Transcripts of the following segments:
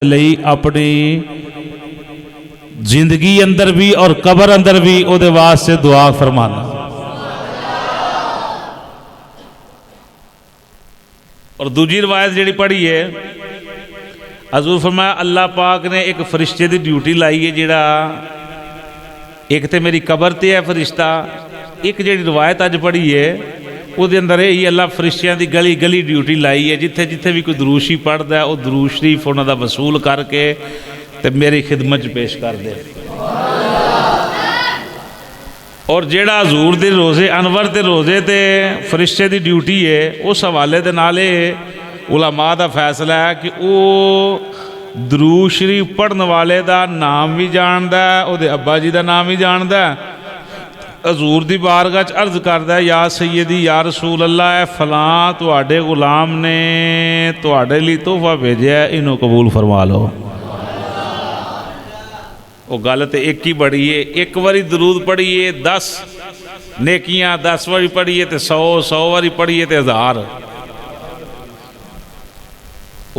ਲਈ अपनी जिंदगी अंदर भी और कबर अंदर भी ਉਹਦੇ ਵਾਸਤੇ दुआ फरमाना। और दूजी रवायत जी पढ़ी है, हजूर फरमाया अल्लाह पाक ने एक फरिश्ते की ड्यूटी लाई है, जिहड़ा एक तो मेरी कबर ते है फरिश्ता, एक जी रवायत अज पढ़ी है ਉਹਦੇ अंदर यही अल्लाह फरिश्तियां की गली गली ड्यूटी लाई है, जिथे जिथे भी कोई दरूशी पढ़ता है वह दरूद शरीफ उन्हों का वसूल करके ते मेरी खिदमत पेश कर दे। और जेड़ा हजूर दे रोज़े अनवर ते रोज़े ते फरिश्ते की ड्यूटी है, उस हवाले दे नाल उलमा का फैसला है कि वो दरूद शरीफ पढ़ने वाले का नाम भी जानता है, उहदे अब्बा जी का नाम भी जानता है, हजूर की बारगाह च अर्ज करता है या सैयदी या रसूल अल्लाह, है फलां तुहाडे गुलाम ने तुहाडे लिए तोहफा भेजा, इनू कबूल फरमा लो। वो गल तो एक ही बड़ी है, एक बारी दरूद पढ़िए 10 नेकियां, 10 बारी पढ़िए तो 100 बारी पढ़िए तो 1000।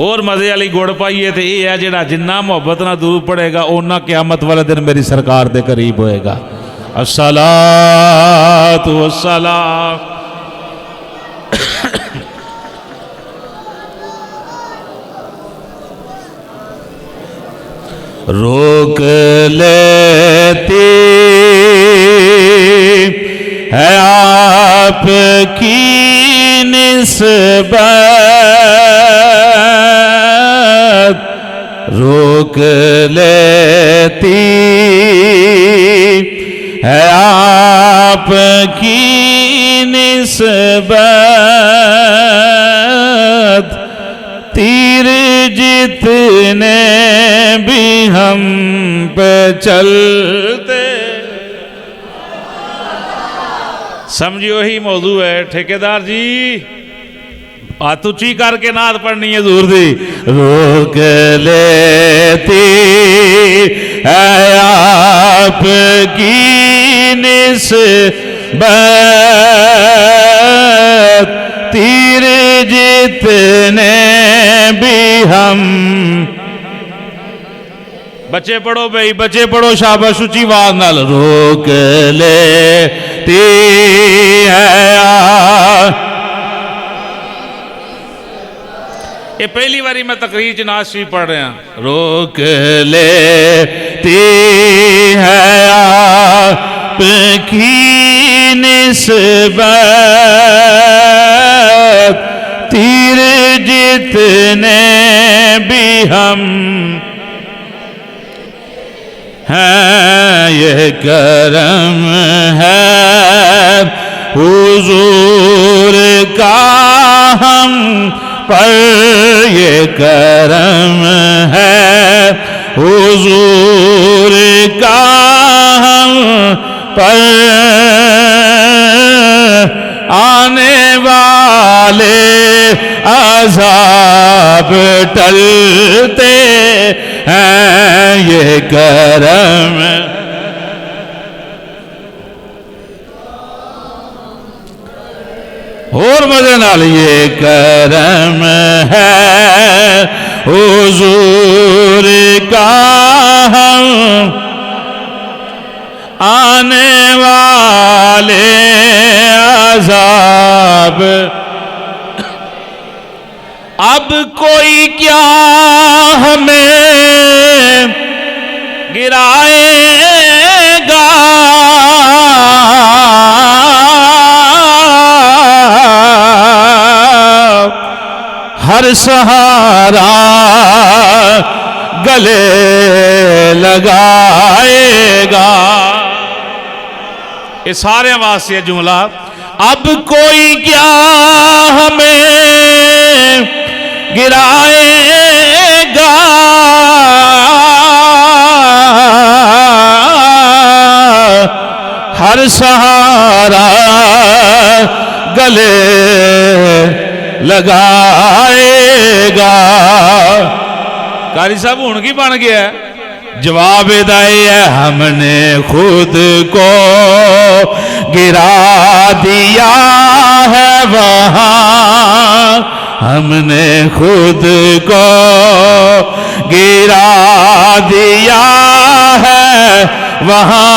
और मज़े वाली गुड़ पाइए तो यह है जिहड़ा जिन्ना मुहब्बत नाल दरूद पढ़ेगा उन्ना क़यामत वाले दिन मेरी सरकार के करीब होएगा। अस्सलातु वस्सलाम। रोक लेती है आपकी निस्बत, रोक लेती है आपकी निस्बत, तीर जितने भी हम पे चलते। समझियो ही मौजू है ठेकेदार जी, हाथ ऊंची करके नात पढ़नी है हजूर दी। रोक लेती है आपकी निस्बत, तीर जितने भी हम। बच्चे पढ़ो भाई, बच्चे पढ़ो, शाबाश, ऊंची आवाज नाल। रोक लेती है ये पहली बारी मैं तकरीर च नात शरीफ पढ़ रहा। रोक लेती है आपकी निस्बत, तीर जितने भी हम हैं, ये करम है हुजूर का हम पर, ये करम है हुजूर का हम पर, आने वाले अज़ाब टलते हैं, ये करम। और मजे नाल, ये करम है हुजूर का हम, आने वाले अज़ाब। अब कोई क्या हमें गिराएगा, हर सहारा गले लगाएगा। ये सारे वास्ते जुमला। अब कोई क्या हमें गिराएगा, हर सहारा गले लगाएगा। कारी साहब हुण की बन गया? जवाब दाए है, हमने खुद को गिरा दिया है वहाँ ہم نے خود کو گرا دیا ہے وہاں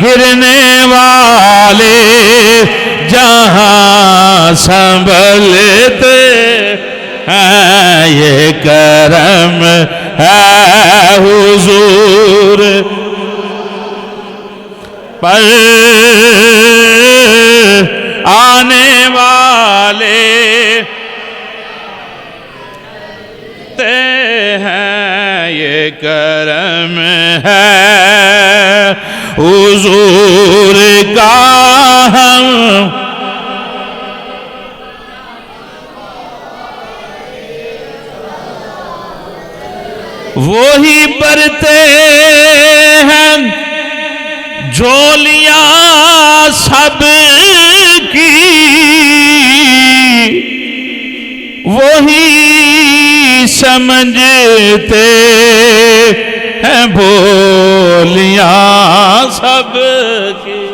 گرنے والے جہاں سنبھلتے ہیں، یہ کرم ہے حضور پر آنے والے ہیں، یہ کرم ہے حضور کا ہم وہی برتے ہیں جھولیاں سب کی، وہی سمجھتے ہیں بولیاں سب کی۔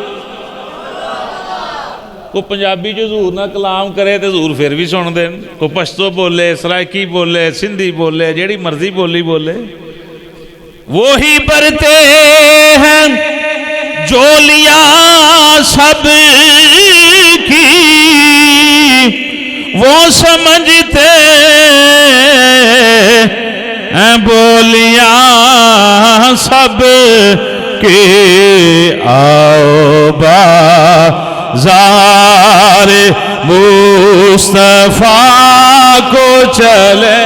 کوئی پنجابی جو حضور نہ کلام کرے تو حضور پھر بھی سن دین، کوئی پشتو بولے، سرائکی بولے، سندھی بولے، جیڑی مرضی بولی بولے، وہی برتے ہیں جھولیاں سب کی، وہ سمجھتے ہیں بولیاں سب کی۔ آؤ بازار مصطفیٰ کو چلے،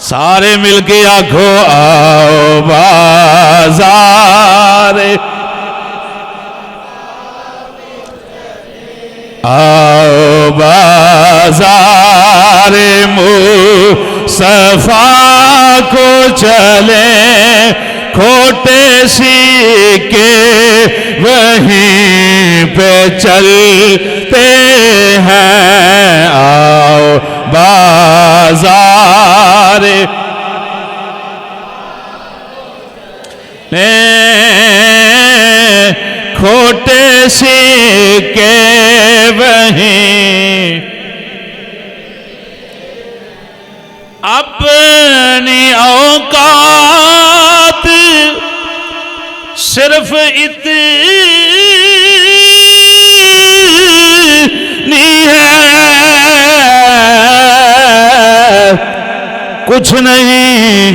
سارے مل کے آکھو آؤ بازار، آؤ بازار مصطفیٰ کو چلے، کھوٹے سکے وہیں پہ چلتے ہیں، آؤ بازار کھوٹے سکے وہیں اپنی اوقات صرف اتنی ہے، کچھ نہیں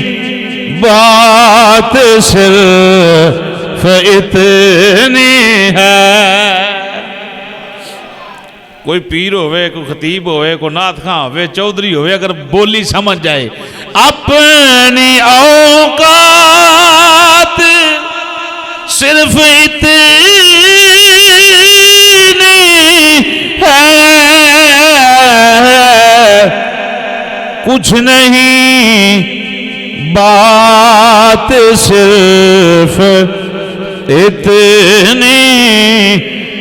بات صرف اتنی ہے۔ کوئی پیر ہوئے، کوئی خطیب ہوئے، کوئی نعت خواں ہوئے، چودھری ہوئے، اگر بولی سمجھ جائے اپنی اوقات صرف اتنی ہے، کچھ نہیں بات صرف اتنی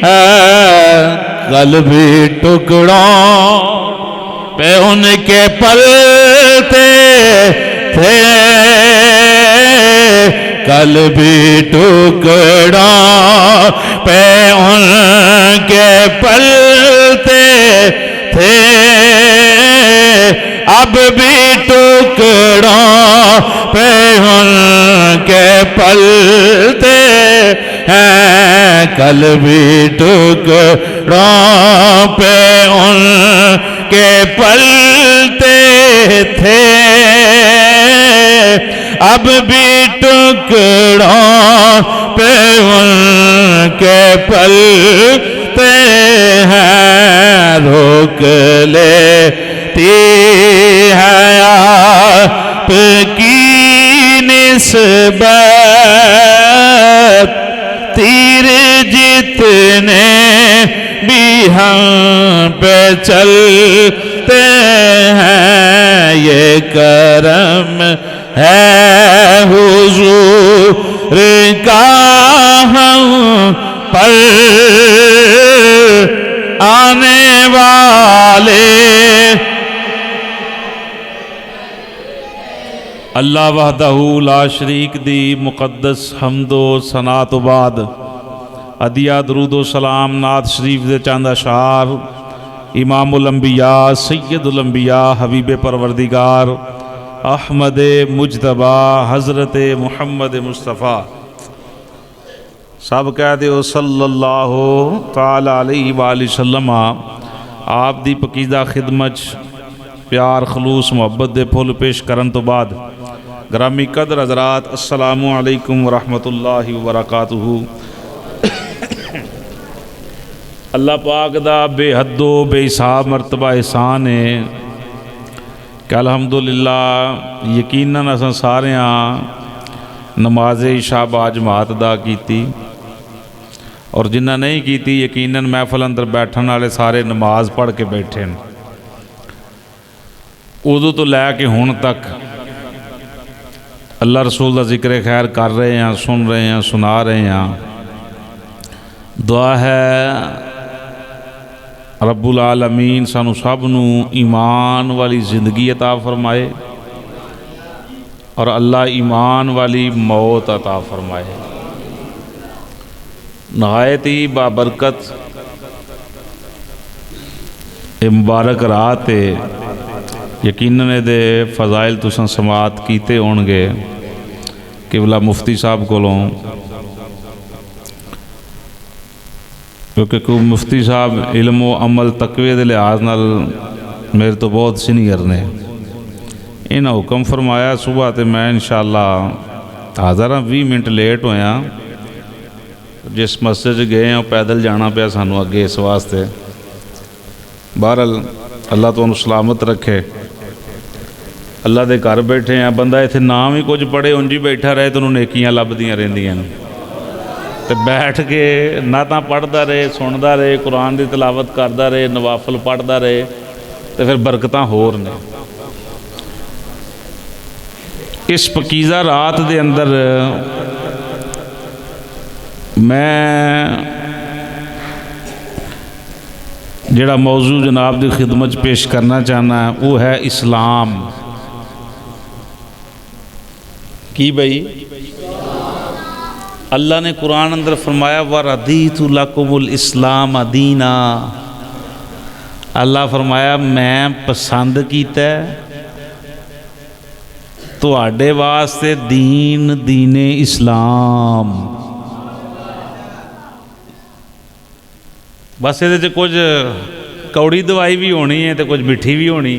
ہے۔ قلبی ٹکڑوں پہ ان کے پلتے تھے، قلبی ٹکڑوں پہ ان کے پلتے تھے، اب بھی ٹکڑوں پہ ان کے پلتے ہیں، قلبی ٹکڑوں پہ ان کے پلتے تھے، اب بھی ٹکڑوں پہ ان کے پلتے ہیں، روک لیتی ہے آپ کی نسبت، تیر جتنے بھی ہم پہ چلتے ہیں، یہ کرم ہے حضور کا ہم پر آنے والے۔ اللہ وحدہ لا شریک دی مقدس حمد و ثنا تو بعد अदिया दरूदो सलाम नात शरीफ दे चंद अशार इमामुल अंबिया सैयदुल अंबिया हबीब परवरदिगार अहमद मुजतबा हज़रत मुहम्मद मुस्तफ़ा सब कह दो सल्लल्लाहु ताला अलैहि वसल्लम। आप दी पकीदा खिदमत प्यार खलूस मुहब्बत दे फुल पेश करन तो बाद ग्रामी कदर हज़रात अस्सलामु अलैकुम व रहमतुल्लाहि व बरकातुहू। अल्लाह पाक दा बेहदो बेहिसाब मरतबा एहसान है कि अल्हम्दुलिल्लाह यकीनन असां सारियां नमाज़े इशा बाजमात अदा कीती और जिन्ना नहीं कीती यकीनन महफल अंदर बैठन वाले सारे नमाज पढ़ के बैठे हैं। उदों तो लैके हुण तक अल्लाह रसूल का जिक्र खैर कर रहे हैं, सुन रहे हैं, सुना रहे हैं। दुआ है रब्बुल आलमीन सानू सब नू ईमान वाली ज़िंदगी अता फरमाए और अल्लाह ईमान वाली मौत अता फरमाए। नहायत ही बाबरकत ये मुबारक रात है। यकीनन दे फजाइल तुसां समात कीते होणगे किबला मुफ्ती साहब कोलों, क्योंकि कोई मुफ्ती साहब इल्म व अमल तकवे के लिहाज नाल मेरे तो बहुत सीनियर ने। इन्हें हुक्म फरमाया सुबह तो मैं इंशाअल्लाह हाज़र हाँ। 20 मिनट लेट होया, जिस मस्जिद गए हैं पैदल जाना पिया सानू अगे इस वास्ते। बहरहाल अल्लाह तुहानू सलामत रखे। अल्लाह दे घर बैठे हैं, बंदा इत्थे नाम ही कुछ पढ़े उंज ही बैठा रहे तो उन्होंने नेकियां लभदियां रहिंदियां ने। तो बैठ के ना तो पढ़ता रहे, सुनता रहे, कुरान की तिलावत करता रहे, नवाफल पढ़ता रहे तो फिर बरकत होर ने। इस पकीज़ा रात दे अंदर मैं जिहड़ा मौजू जनाब की खिदमत पेश करना चाहना वो है इस्लाम। की भाई अल्लाह ने कुरान अंदर फरमाया व रदीतु लकुमुल इस्लाम दीना। अल्लाह फरमाया मैं पसंद कीता तुहाडे वास्ते दीन दीने इस्लाम। बस ये कुछ कौड़ी दवाई भी होनी है तो कुछ मिठी भी होनी,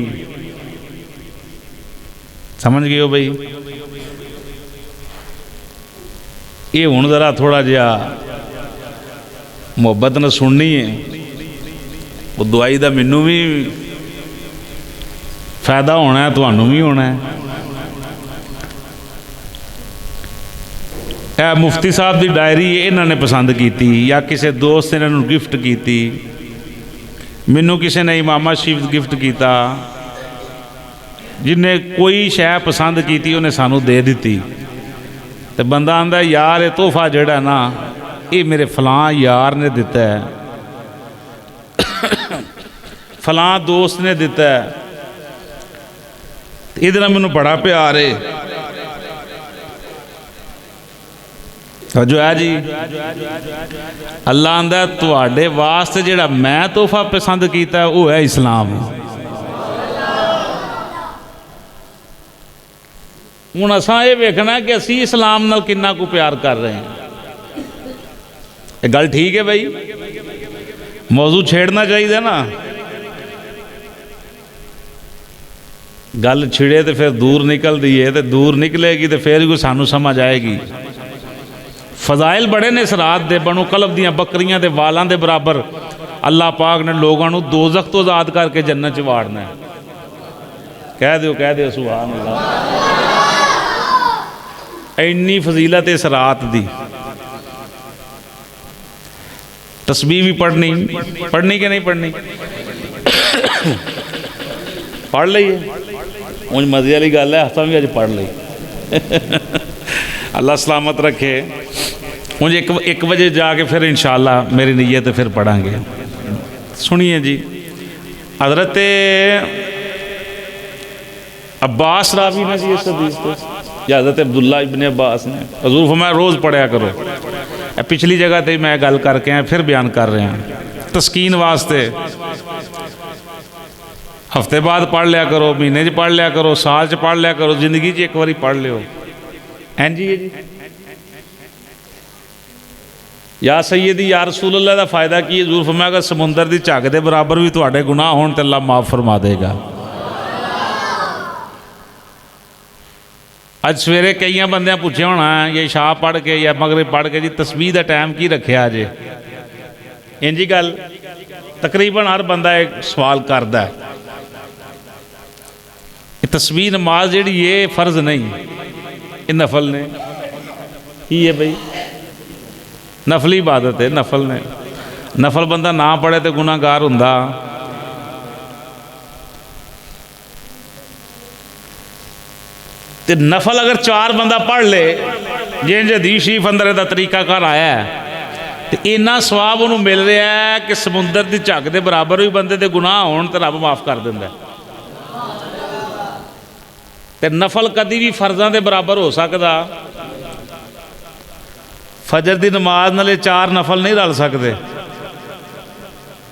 समझ गए हो भाई। ये हुण ज़रा थोड़ा जिहा मुहब्बत न सुननी है, वो दवाई का मैनू भी फायदा होना है, तुहानू भी होना है। यह मुफ्ती साहब की डायरी इन्होंने पसंद की या किसी दोस्त ने इन्होंने गिफ्ट की, मैनू किसी ने इमामा शरीफ गिफ्ट किया, जिन्हें कोई शै पसंद की उन्हें सानू दे दी। तो बंदा आंदा यार ये तोहफा जड़ा ना ये मेरे फलां यार ने दिता है, फलां दोस्त ने दिता है, इहदे नाल मैनू बड़ा प्यार है। जो है जी अल्लाह आंदा तुहाडे वास्ते जिहड़ा मैं तोहफा पसंद किया वो है इस्लाम। हुण असां ये वेखना कि असी इस्लाम नाल किन्ना को प्यार कर रहे हैं। ये गल ठीक है भाई, मौजू छेड़ना चाहिए ना। गल छिड़े तो फिर दूर निकलती है, तो दूर निकलेगी तो फिर कोई सानू समझ आएगी। फजाइल बड़े ने इस रात दे, बनो कलब दियां बकरियां दे वालां दे बराबर अल्लाह पाक ने लोगों को दोज़ख तो आज़ाद करके जन्नत च वाड़ना है। कह दो सुभान अल्लाह। इन्नी फजीलत इस रात दी। तस्बीह भी पढ़नी कि नहीं पढ़नी? पढ़ लीए, उंज मजे वाली गल है, असां भी अज पढ़ ली। अल्लाह सलामत रखे। उंज एक बजे जाके फिर इंशाअल्लाह मेरी नीयत फिर पढ़ांगे। सुनिए जी, हज़रत अब्बास रावी ने जी इस हदीस को, या हज़रत अब्दुल्ला इब्ने अब्बास ने, हज़ूर फरमाया रोज़ पढ़ा करो। ਪਿਛਲੀ ਜਗ੍ਹਾ ਤੇ ਮੈਂ ਗੱਲ ਕਰਕੇ ਆਇਆ, ਫਿਰ ਬਿਆਨ ਕਰ ਰਿਹਾ। ਤਸਕੀਨ ਵਾਸਤੇ ਹਫਤੇ ਬਾਅਦ ਪੜ੍ਹ ਲਿਆ ਕਰੋ, ਮਹੀਨੇ 'ਚ ਪੜ੍ਹ ਲਿਆ ਕਰੋ, ਸਾਲ 'ਚ ਪੜ੍ਹ ਲਿਆ ਕਰੋ, ਜ਼ਿੰਦਗੀ 'ਚ ਇੱਕ ਵਾਰੀ ਪੜ੍ਹ ਲਿਓ। ਇੰਝ ਹੀ ਹੈ ਜੀ। ਯਾ ਸੈਯਦੀ ਯਾ ਰਸੂਲ ਅੱਲਾਹ ਦਾ ਫਾਇਦਾ ਕੀ ਹੈ? ਹਜ਼ੂਰ ਫਰਮਾਇਆ ਸਮੁੰਦਰ ਦੀ ਝੱਗ ਦੇ ਬਰਾਬਰ ਵੀ ਤੁਹਾਡੇ ਗੁਨਾਹ ਹੋਣ ਤੇ ਅੱਲਾਹ ਮਾफ़ ਫਰਮਾ ਦੇਗਾ। ਅੱਜ ਸਵੇਰੇ ਕਈਆਂ ਬੰਦਿਆਂ ਪੁੱਛਿਆ ਹੋਣਾ ਇਹ ਇਸ਼ਾ ਪੜ੍ਹ ਕੇ ਜਾਂ ਮਗਰਿਬ ਪੜ੍ਹ ਕੇ ਜੀ ਤਸਬੀਹ ਦਾ ਟਾਈਮ ਕੀ ਰੱਖਿਆ ਜੇ? ਇੰਝ ਗੱਲ ਤਕਰੀਬਨ ਹਰ ਬੰਦਾ ਇਹ ਸਵਾਲ ਕਰਦਾ ਹੈ। ਇਹ ਤਸਬੀਹ ਨਮਾਜ਼ ਜਿਹੜੀ ਇਹ ਫਰਜ਼ ਨਹੀਂ, ਇਹ ਨਫਲ ਨੇ। ਕੀ ਹੈ ਬਈ? ਨਫਲੀ ਇਬਾਦਤ ਹੈ, ਨਫਲ ਨੇ। ਨਫਲ ਬੰਦਾ ਨਾ ਪੜ੍ਹੇ ਤੇ ਗੁਨਾਹਗਾਰ ਹੁੰਦਾ। ਤੇ ਨਫਲ ਅਗਰ 4 ਬੰਦਾ ਪੜ੍ਹ ਲੇ, ਜਿੰਜ ਹਦੀਸ ਸ਼ਰੀਫ ਅੰਦਰ ਇਹਦਾ ਤਰੀਕਾਕਾਰ ਆਇਆ ਹੈ, ਤੇ ਇੰਨਾ ਸਵਾਬ ਉਹਨੂੰ ਮਿਲ ਰਿਹਾ ਹੈ ਕਿ ਸਮੁੰਦਰ ਦੀ ਝੱਗ ਦੇ ਬਰਾਬਰ ਵੀ ਬੰਦੇ ਦੇ ਗੁਨਾਹ ਹੋਣ ਤੇ ਰੱਬ ਮਾफ़ ਕਰ ਦਿੰਦਾ। ਤੇ ਨਫਲ ਕਦੀ ਵੀ ਫਰਜ਼ਾਂ ਦੇ ਬਰਾਬਰ ਹੋ ਸਕਦਾ। ਫਜਰ ਦੀ ਨਮਾਜ਼ ਨਾਲੇ 4 ਨਫਲ ਨਹੀਂ ਰਲ ਸਕਦੇ।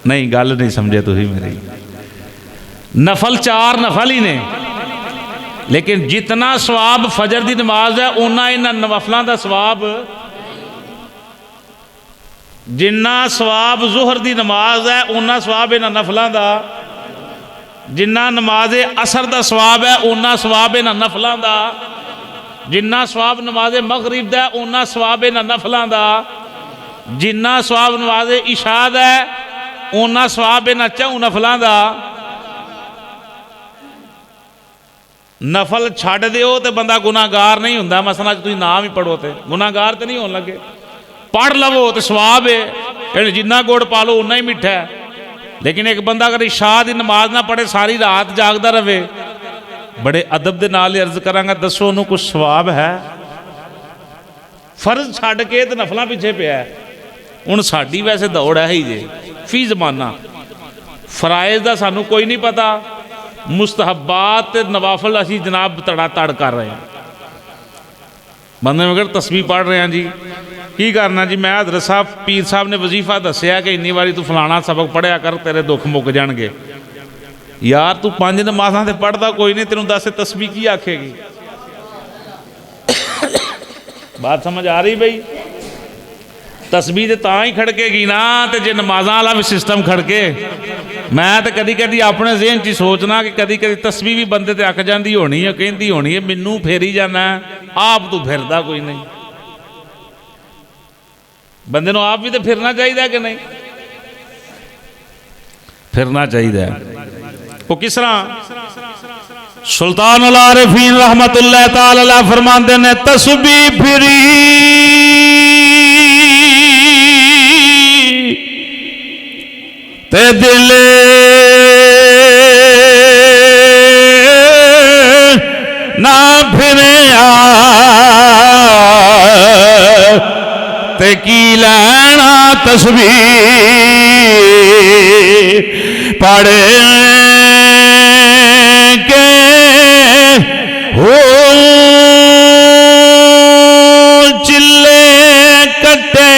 ਨਹੀਂ, ਗੱਲ ਨਹੀਂ ਸਮਝੇ ਤੁਸੀਂ ਮੇਰੀ। ਨਫਲ 4 ਨਫਲ ਹੀ ਨੇ, ਲੇਕਿਨ ਜਿਤਨਾ ਸਵਾਬ ਫਜਰ ਦੀ ਨਮਾਜ਼ ਹੈ ਉਨਾ ਇਹਨਾਂ ਨਫਲਾਂ ਦਾ ਸਵਾਬ, ਜਿੰਨਾ ਸਵਾਬ ਜ਼ੁਹਰ ਦੀ ਨਮਾਜ਼ ਹੈ ਉਨਾ ਸਵਾਬ ਇਹਨਾਂ ਨਫਲਾਂ ਦਾ, ਜਿੰਨਾ ਨਮਾਜ਼ ਅਸਰ ਦਾ ਸਵਾਬ ਹੈ ਉਨਾ ਸਵਾਬ ਇਹਨਾਂ ਨਫਲਾਂ ਦਾ, ਜਿੰਨਾ ਸਵਾਬ ਨਮਾਜ਼ ਮਗਰਿਬ ਦਾ ਉਨਾ ਸਵਾਬ ਇਹਨਾਂ ਨਫਲਾਂ ਦਾ, ਜਿੰਨਾ ਸਵਾਬ ਨਮਾਜ਼ ਇਸ਼ਾ ਦਾ ਉਨਾ ਸਵਾਬ ਇਹਨਾਂ 4 ਨਫਲਾਂ ਦਾ। ਨਫਲ ਛੱਡ ਦਿਓ ਤੇ ਬੰਦਾ ਗੁਨਾਹਗਾਰ ਨਹੀਂ ਹੁੰਦਾ। ਮਸਲਾ ਤੁਸੀਂ ਨਾਮ ਹੀ ਪੜ੍ਹੋ ਤੇ ਗੁਨਾਹਗਾਰ ਤੇ ਨਹੀਂ ਹੋਣ ਲੱਗੇ। ਪੜ੍ਹ ਲਵੋ ਤੇ ਸਵਾਬ ਹੈ, ਜਿੰਨਾ ਗੁੜ ਪਾ ਲਓ ਉਨਾ ਹੀ ਮਿੱਠਾ ਹੈ। ਲੇਕਿਨ ਇੱਕ ਬੰਦਾ ਅਗਰ ਇਸ਼ਾ ਦੀ ਨਮਾਜ਼ ਨਾ ਪੜ੍ਹੇ, ਸਾਰੀ ਰਾਤ ਜਾਗਦਾ ਰਹੇ, ਬੜੇ ਅਦਬ ਦੇ ਨਾਲ ਅਰਜ਼ ਕਰਾਂਗਾ, ਦੱਸੋ ਉਹਨੂੰ ਕੁਛ ਸਵਾਬ ਹੈ? ਫਰਜ਼ ਛੱਡ ਕੇ ਤੇ ਨਫਲਾਂ ਪਿੱਛੇ ਪਿਆ। ਹੁਣ ਸਾਡੀ ਵੈਸੇ ਦੌੜ ਹੈ ਹੀ ਜੇ ਫੀ ਜ਼ਮਾਨਾ। ਫਰਾਇਜ਼ ਦਾ ਸਾਨੂੰ ਕੋਈ ਨਹੀਂ ਪਤਾ, ਮੁਸਤਹਬਾਤ ਤੇ ਨਵਾਫਲ ਅਸੀਂ ਜਨਾਬ ਤੜਾ ਤੜ ਕਰ ਰਹੇ ਹਾਂ। ਬੰਦੇ ਮਗਰ ਤਸਬੀਹ ਪੜ੍ਹ ਰਹੇ ਹਾਂ ਜੀ, ਕੀ ਕਰਨਾ ਜੀ? ਮੈਂ ਹਜ਼ਰਤ ਸਾਹਿਬ ਪੀਰ ਸਾਹਿਬ ਨੇ ਵਜ਼ੀਫਾ ਦੱਸਿਆ ਕਿ ਇੰਨੀ ਵਾਰੀ ਤੂੰ ਫਲਾਣਾ ਸਬਕ ਪੜ੍ਹਿਆ ਕਰ, ਤੇਰੇ ਦੁੱਖ ਮੁੱਕ ਜਾਣਗੇ। ਯਾਰ ਤੂੰ 5 ਨਮਾਜ਼ਾਂ ਤੇ ਪੜ੍ਹਦਾ ਕੋਈ ਨਹੀਂ, ਤੈਨੂੰ ਦੱਸ ਤਸਬੀਹ ਕੀ ਆਖੇਗੀ? ਬਾਤ ਸਮਝ ਆ ਰਹੀ ਬਈ? ਤਸਬੀਹ ਤੇ ਤਾਂ ਹੀ ਖੜਕੇਗੀ ਨਾ ਤੇ ਜੇ ਨਮਾਜ਼ਾਂ ਵਾਲਾ ਵੀ ਸਿਸਟਮ ਖੜਕੇ। ਮੈਂ ਤਾਂ ਕਦੀ ਕਦੀ ਆਪਣੇ ਜ਼ਿਹਨ 'ਚ ਸੋਚਣਾ ਕਿ ਕਦੀ ਕਦੀ ਤਸਬੀਹ ਵੀ ਬੰਦੇ ਤੇ ਅੱਕ ਜਾਂਦੀ ਹੋਣੀ ਹੈ, ਕਹਿੰਦੀ ਹੋਣੀ ਹੈ ਮੈਨੂੰ ਫੇਰੀ ਜਾਣਾ, ਆਪ ਤੂੰ ਫਿਰਦਾ ਕੋਈ ਨਹੀਂ। ਬੰਦੇ ਨੂੰ ਆਪ ਵੀ ਤਾਂ ਫਿਰਨਾ ਚਾਹੀਦਾ ਕਿ ਨਹੀਂ? ਫਿਰਨਾ ਚਾਹੀਦਾ। ਉਹ ਕਿਸ ਤਰ੍ਹਾਂ? ਸੁਲਤਾਨ ਅਲ ਆਰਿਫੀਨ ਰਹਿਮਤੁल्लाह तआला अलैह फरमाते ने, तस्बीह फिरी ते दिल ना फिरिया ते की लैना तस्बीह पढ़े के हो चिल्ले कट्टे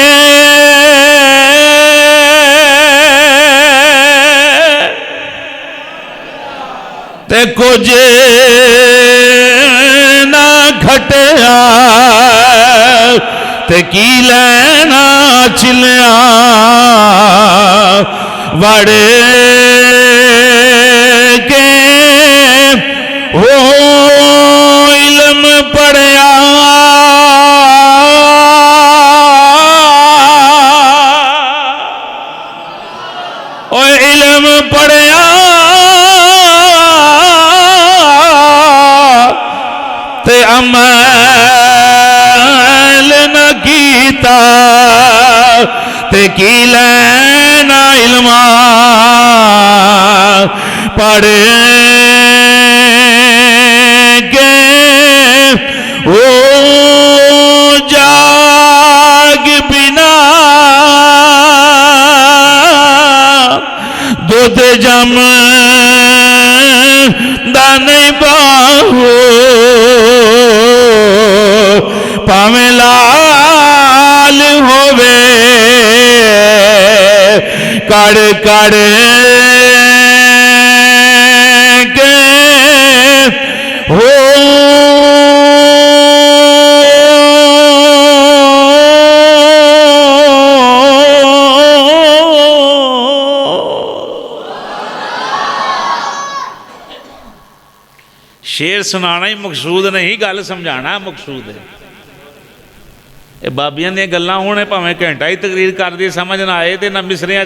ते कुछ ना घटिया ते की लैना चिलिया वड़े के हो इल्म पढ़िया ओ इल्म पढ़िया ते अमल न कीता ते की लैना इल्मा पढ़े के ओ जाग बिना दूध जम दाने बाहो पावे लाल होवे کڑ کڑ کے ہو شیر سنانا ہی مقصود نہیں، گل سمجھانا مقصود ہے۔ یہ بابیاں دیا گلاں ہونے پاویں گھنٹہ ہی تقریر کر دی سمجھ نہ آئے تے نہ مصریاں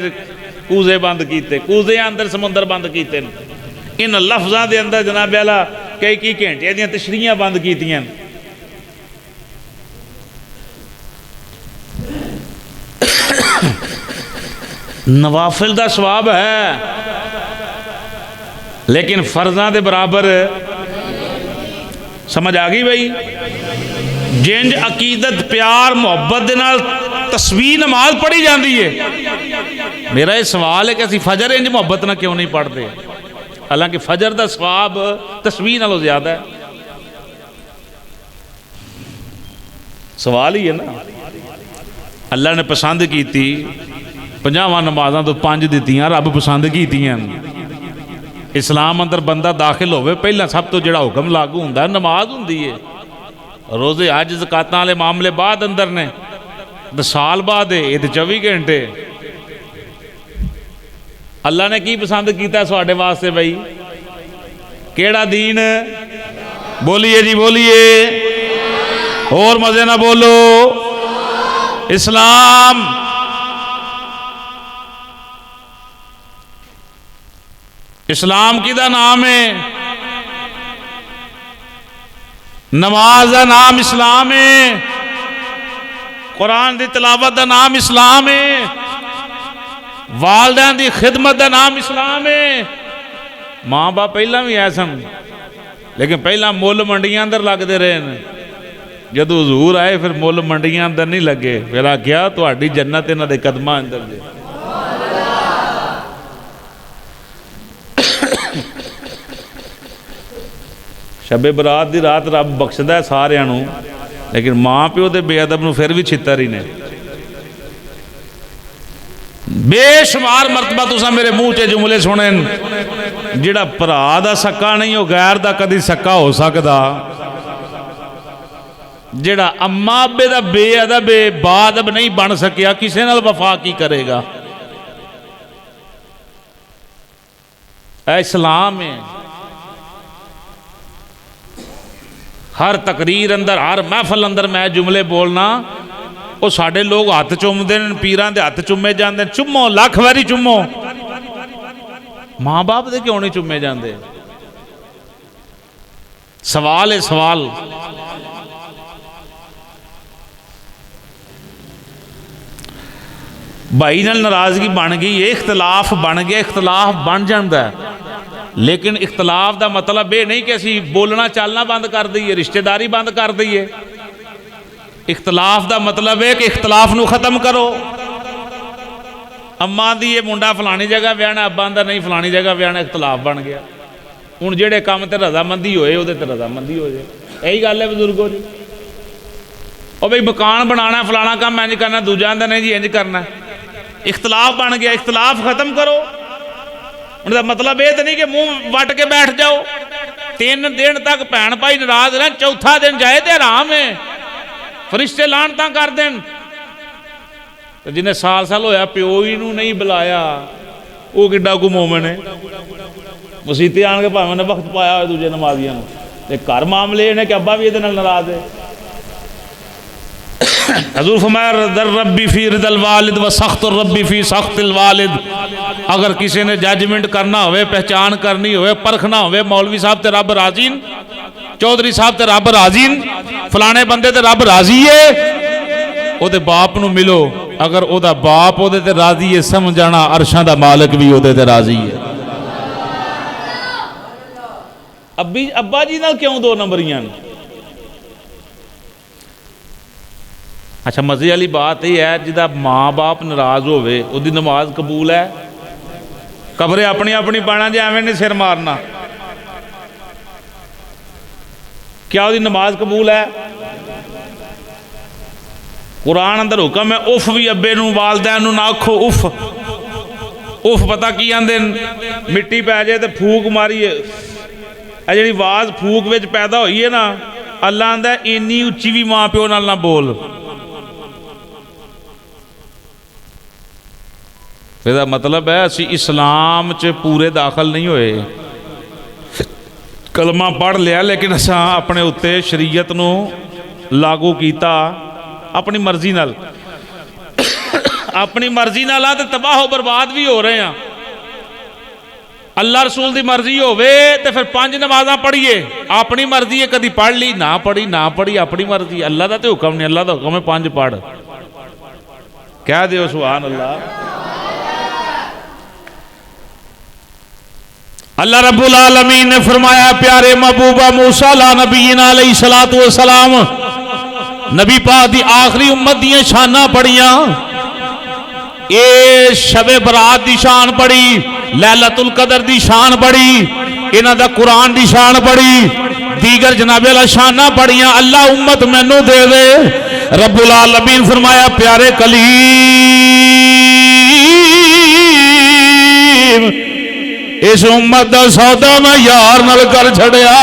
کوزے بند کیتے، کوزے اندر سمندر بند کیتے، ان لفظاں دے اندر جناب والا کئی گھنٹے دیاں تشریحاں بند کیتیاں۔ نوافل دا ثواب ہے لیکن فرضاں دے برابر، سمجھ آ گئی بھائی؟ جنج عقیدت پیار محبت دے نال تسبیح نماز پڑھی جاندی ہے، میرا یہ سوال ہے کہ اسی فجر انج محبت نہ کیوں نہیں پڑھتے؟ حالانکہ فجر دا ثواب تسبیح نالوں زیادہ ہے۔ سوال ہی ہے نا۔ اللہ نے پسند کیتی 50 نمازاں تو 5 دتیاں، رب پسند کیتیاں۔ اسلام اندر بندہ داخل ہوئے پہلا سب تو جڑا حکم لاگو ہوندا نماز ہوندی ہے۔ روزے حج زکاتاں والے معاملے بعد اندر نے، سال بعد ہے، یہ تو 24 گھنٹے۔ اللہ نے کی پسند کیتا سواڈے واسطے بھائی؟ کیڑا دین؟ بولیے جی بولیے، اور مزے نہ بولو، اسلام۔ اسلام کی دا نام ہے، نماز دا نام اسلام ہے، قرآن دی تلاوت دا نام اسلام ہے، والدین دی خدمت دا نام اسلام ہے۔ ماں باپ پہلا بھی ایسا لیکن پہلا مول منڈیاں اندر لگ دے رہے ہیں، جدو حضور آئے پھر مول منڈیاں اندر نہیں لگے، پھر آکھیا تہاڈی جنت انہاں دے قدماں اندر دے۔ شب برات دی رات رب بخشدا ہے سارے نوں، لیکن ماں پیو دے بے ادب نوں پھر بھی چھتر ہی نے۔ بے شمار مرتبہ تساں میرے منہ چ جملے سنے، جڑا بھرا دا سکا نہیں وہ غیر دا کدی سکا ہو سکدا، جڑا اما ابے دا بے ادب با ادب نہیں بن سکیا کسے نال وفا کی کرے گا؟ اے اسلام ہے۔ ہر تقریر اندر ہر محفل اندر میں جملے بولنا، وہ ساڈے لوگ ہاتھ چومدے ہیں، پیران دے ہاتھ چومے جاندے، چومو لاکھ واری چومو، ماں باپ دے کیوں نہیں چومے جاندے؟ سوال ہے سوال۔ بھائی نال ناراضگی بن گئی، اختلاف بن گیا، اختلاف بن جاندا ہے، لیکن اختلاف دا مطلب یہ نہیں کہ اسی بولنا چالنا بند کر دئیے، رشتہ داری بند کر دئیے۔ اختلاف دا مطلب ہے کہ اختلاف نو ختم کرو۔ اما دی یہ منڈا فلانی جگہ ویانا، ابا دا نہیں فلانی جگہ ویانا، اختلاف بن گیا۔ ہن جڑے کام تے رضامندی ہوئے وہ تے رضامندی ہو جائے، یہی گل ہے بزرگو جی۔ اور بھائی مکان بنانا فلانا کام انج کرنا، دوجا آندا نہیں جی انج کرنا، اختلاف بن گیا، اختلاف ختم کرو۔ ان کا مطلب یہ تو نہیں کہ منہ وٹ کے بیٹھ جاؤ، 3 دن تک بھن بھائی ناراض رہن، چوتھا دن جائے تے حرام ہے، فرشتے لعنتاں کر دین۔ جنہیں سال سال ہویا پیو ہی نو نہیں بلایا، وہ کڈا کو مومن ہے؟ مسیتے آن کے بھاویں نے وقت پایا ہوئے دوجے نمازیاں نو، تے گھر معاملے یہ کہ ابا بھی یہ ناراض ہے۔ حضور فرمایا رضا ربی فی رضا الوالد و سخط الربی فی سخط الوالد۔ اگر کسی نے ججمنٹ کرنا ہوئے، پہچان کرنی ہوئے، پرکھنا ہوئے، مولوی صاحب تے رب راضی، چودھری صاحب تے رب راضی، فلانے بندے تے رب راضی ہے، او دے باپ نو ملو، اگر او دا باپ او دے تے راضی ہے، سمجھانا عرشاں دا مالک بھی او دے تے راضی ہے۔ ابا جی نال کیوں 2 نمبریاں؟ اچھا مزے والی بات یہ ہے جدا ماں باپ ناراض ہوئے وہ دی نماز قبول ہے؟ قبریں اپنی اپنی پانا جی ایویں نہیں سر مارنا، کیا وہ دی نماز قبول ہے؟ قرآن اندر حکم ہے اف بھی ابے نو والدین نو نہ آکھو اف، उफ पता की आंदे मिट्टी पै जाए तो फूक मारीए जी आवाज़ फूक विच पैदा हुई है ना अल्लाह आंदा इन्नी उच्ची भी माँ प्यो नाल ना बोल। इसदा मतलब है असी इस्लाम च पूरे दाखिल नहीं होए, कलमा पढ़ लिया लेकिन असा अपने उत्ते शरीयत नूं लागू किया अपनी मर्जी नाल। अपनी मर्जी नाल आ ते तबाह बर्बाद भी हो रहे हैं। अल्लाह रसूल की मर्जी होवे ते फिर 5 नमाज़ां पढ़िए, अपनी मर्जी है कभी पढ़ ली ना पढ़ी अपनी मर्जी। अल्लाह का तो हुक्म नहीं, अल्लाह का हुक्म है 5 पढ़। कह दियो सुभान अल्लाह। अल्लाह रब्बुल आलमीन ने फरमाया प्यारे महबूबा मूसा ला नबीना अलैहि सलातु व सलाम नबी पाक दी आखिरी उम्मत दी शाना पढ़ियां। ये शबे बरात दी शान पढ़ी, लैलतुल कदर दी शान पढ़ी, इन्हां दा कुरान दी शान पढ़ी, दीगर जनाबे अल्लाह शाना पढ़ियां। अल्लाह उम्मत मैनू दे दे। रब्बुल आलमीन फरमाया प्यारे कलीम इस उम्मत का सौदा मैं यार नाल कर छड़िया।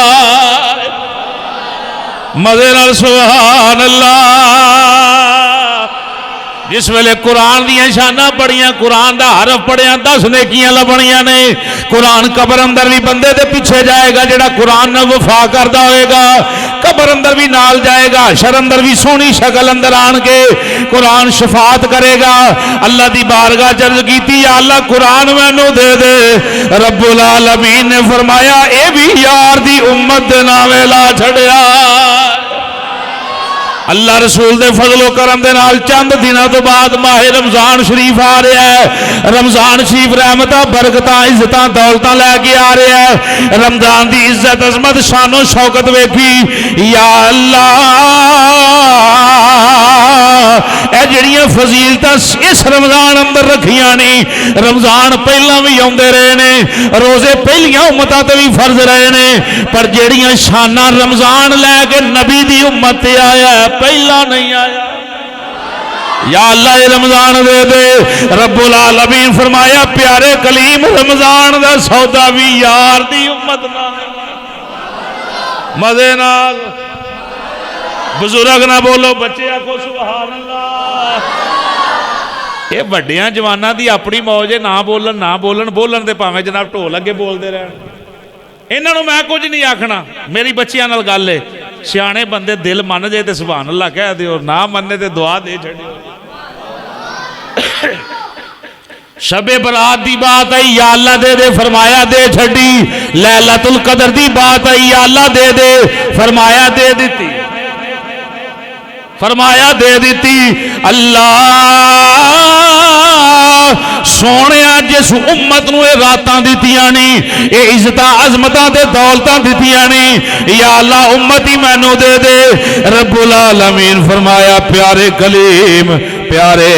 मजे नाल सुभान अल्लाह। जिस वेले कुरान दी शाना पढ़ियां, कुरान का हरफ पढ़िया 10 नेकियां लभणियां ने। कुरान कबर अंदर भी बंदे दे पिछे जाएगा जेड़ा कुरान नाल वफा करदा होएगा, कबर अंदर भी नाल जाएगा, हशर अंदर भी सोहनी शक्ल अंदर आन के कुरान शफात करेगा। अल्लाह दी बारगाह च अर्ज कीती या अल्लाह कुरान मैनू दे दे। रब्बुल आलमीन ने फरमाया ए भी यार दी उम्मत दे नावे ला छड़िया। अल्लाह रसूल दे फजलो करम दे नाल चंद दिनों तो बाद माहे रमजान शरीफ आ रहा है। रमजान शरीफ रहमतां बरकतां इज्जतां दौलतां लैके आ रहा है। रमजान की इज्जत अजमत शानो शौकत वेखी या अल्लाह। ए जड़ियां फजीलतां इस रमजान अंदर रखियां नहीं। रमजान पहला भी आउंदे रहे ने, रोजे पहलियां उम्मतां ते भी फर्ज रहे ने, पर जड़ियां शाना रमजान लैके नबी दी उम्मत ते आया पहला नहीं आया। या अल्लाह रमजान दे दे। रब्बुल आलमीन फरमाया प्यारे कलीम रमजान दा सौदा भी यार दी उम्मत नाल। मजे नाल बुजुर्ग ना बोलो, बच्चे आखो सुभान अल्लाह। ये वड्डियां जवानां दी अपनी मौज है, ना बोलन दे भावें जनाब ढोल अगे बोलते रहन। इन्हां नूं मैं कुछ नहीं आखना, मेरी बच्चियां नाल गल है। सियाणे बंदे दिल मन जाए तो सुभान अल्लाह कह दिओ, ना मन्ने तो दुआ दे छड़ियो। शबे बरात की बात आई या अल्लाह दे दे, फरमाया दे छड़ी। लैलतुल कदर की बात आई या अल्लाह दे दे, फरमाया दे दी, फरमाया दे दी। अल्लाह सोने जिस उम्मत नूं ये रातां दित्तियां नी, ये इज्जतां अजमतां ते दौलतां दित्तियां नी, या अल्लाह उम्मत ही मैनू दे दे। रब्बुल आलमीन फरमाया प्यारे कलीम प्यारे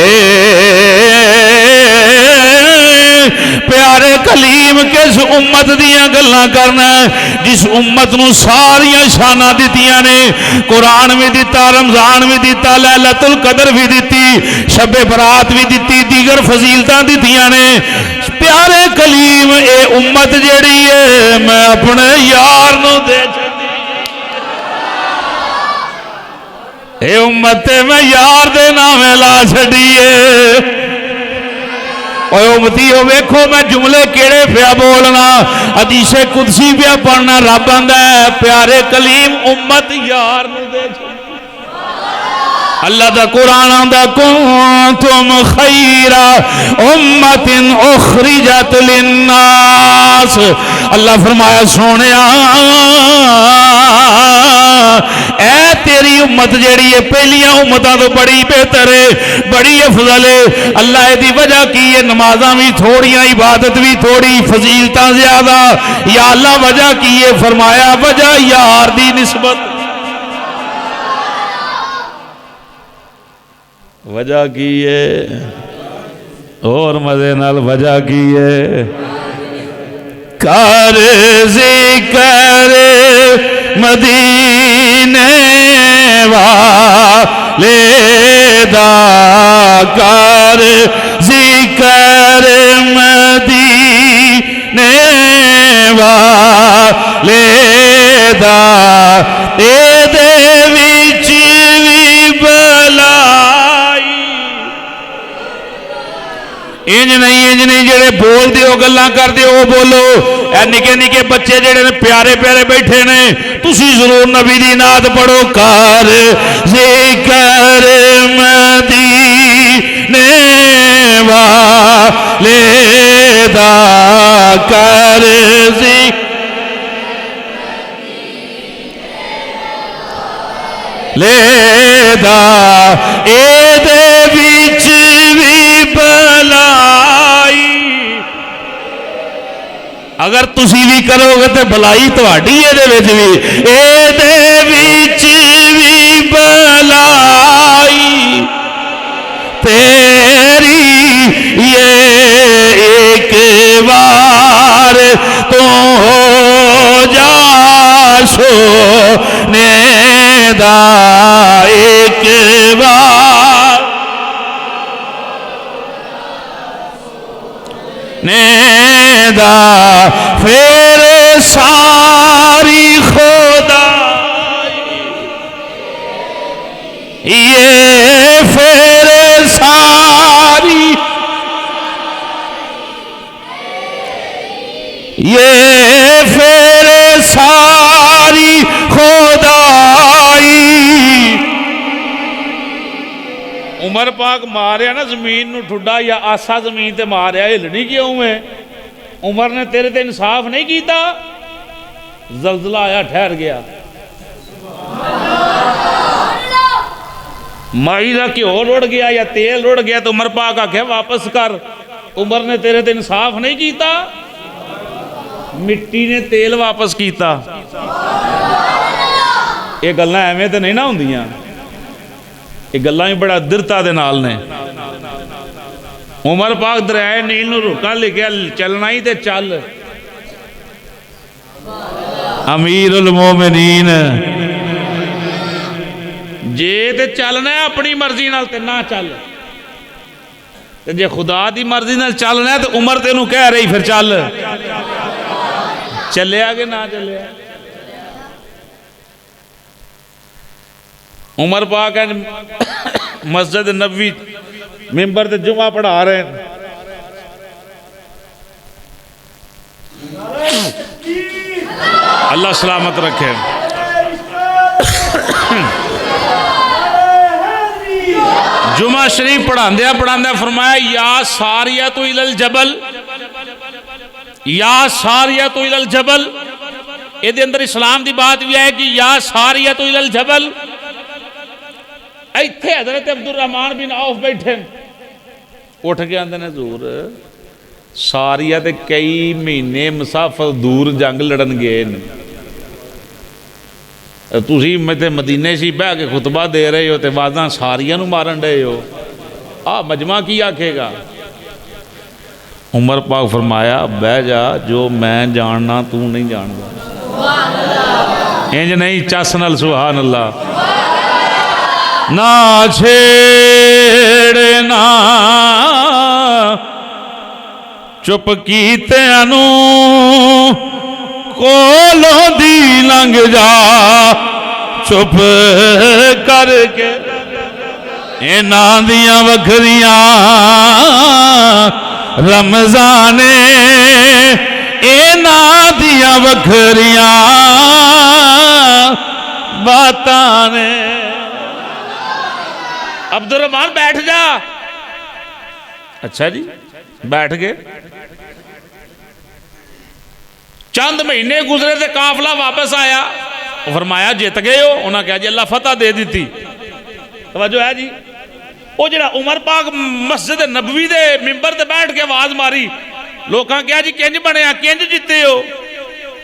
कलीम किस उम्मत दियां गल्लां करना जिस उम्मत नूं सारियां शानां दित्तियां ने। कुरान भी दिता, रमजान भी दिता, लैलतुल कदर भी दिती, शबे बरात भी दिती, दीगर फजीलतां दित्तियां ने। प्यारे कलीम ए उम्मत जेड़ी है मैं अपने यार नूं दे छड्डी। ए उम्मत मैं यार दे नामे ला छड्डीए। उम्मतीओ वेखो मैं जुमले केड़े पिया बोलना, हदीसे कुदसी पिया पढ़ना। रब आंदा है प्यारे कलीम उम्मत यार नूं दे छड्डी। अल्लाह दा कुरान आंदा कुंतुम खैरा उम्मतिन उखरिजत लिन्नास। अल्लाह फरमाया सोनिया ऐ तेरी उम्मत जेड़ी है पहलियां उम्मतां तो बड़ी बेहतर है, बड़ी अफजल है। अल्लाह दी वजह की है, नमाज़ां भी थोड़ियां, इबादत भी थोड़ी, फजीलतां ज्यादा। या अल्लाह वजह की है, फरमाया वजह यार दी निस्बत। वजह की है और मजे नाल वजह की है। कर ज़िक्र मदीने वाले दा, कर ज़िक्र بول دیو گلاں کر دیو وہ بولو اے نکے نکے بچے جڑے نے پیارے پیارے بیٹھے نے تسی ضرور نبی دی نعت پڑھو کر ذکر مدینے والے دا کر ذکر لیدا اے دے وچ وی بلائی اگر تسی بھی کرو گے تے بلائی تہاڈی اے دے وچ وی اے دے وچ وی بلائی تیری یہ ایک بار تو ہو جا سونے دا ایک بار نیدا پھر ساری خدا یہ پھر ساری یہ پھر ساری خدائی عمر پاک ماریا نا زمین نو ٹھڈا یا آسا زمین تے ماریا ہلنی کیوں ہے عمر نے تیرے تے انصاف نہیں کیتا زلزلہ آیا ٹھہر گیا مائی دا گھیو رڑ گیا یا تیل رڑ گیا تو عمر پاک آکھے واپس کر عمر نے تیرے تے انصاف نہیں کیتا مٹی نے تیل واپس کیتا یہ گلاں ایویں تے نہیں نہ ہوندیاں یہ گلاں ہی بڑا درتا دے نال نے عمر پاک دریائے نیل نو رکا لکھیا چلنا ہی تے چل امیر المومنین جے تے چلنا ہے اپنی مرضی نال تے نہ چل تے جے خدا دی مرضی نال چلنا ہے تے عمر تینوں کہہ رہی پھر چل چلے آگے نہ چلے عمر پاک ہے مسجد نبوی ممبر تے جمعہ پڑھا رہے ہیں اللہ سلامت رکھے جمعہ شریف پڑھاندیا فرمایا یا ساریۃ الی الجبل یا ساریۃ الی الجبل یہ دے اندر اسلام دی بات بھی ہے کہ یا ساریۃ الی الجبل ایتھے حضرت عبدالرحمن بن عوف بیٹھے اٹھ کے آندے نے حضور ساریہ تے کئی مہینے مسافر دور جنگ لڑن گئے تسی میں مدینے سی بہ کے خطبہ دے رہے ہو تے وازاں ساریہ نو مارن رہے ہو مجمع کی آکھے گا عمر پاک فرمایا بہ جا جو میں جاننا تو نہیں جاندا انج نہیں چس نال سبحان اللہ نہ چھیڑنا چپ کیتے انو کولوں دی لنگ جا چپ کر کے انہاں دیاں وکھریاں رمضانے انہاں دیاں وکھریاں باتاں نے عبدالرحمن بیٹھ جا اچھا جی بیٹھ گئے چند مہینے گزرے تھے قافلہ واپس آیا فرمایا جیت گئے ہو انہاں کہا جی اللہ فتح دے دیتی توجہ ہے جی وہ جڑا عمر پاک مسجد نبوی دے ممبر تے بیٹھ کے آواز ماری لوکاں کہا جی کنج بنیا کنج جیتے ہو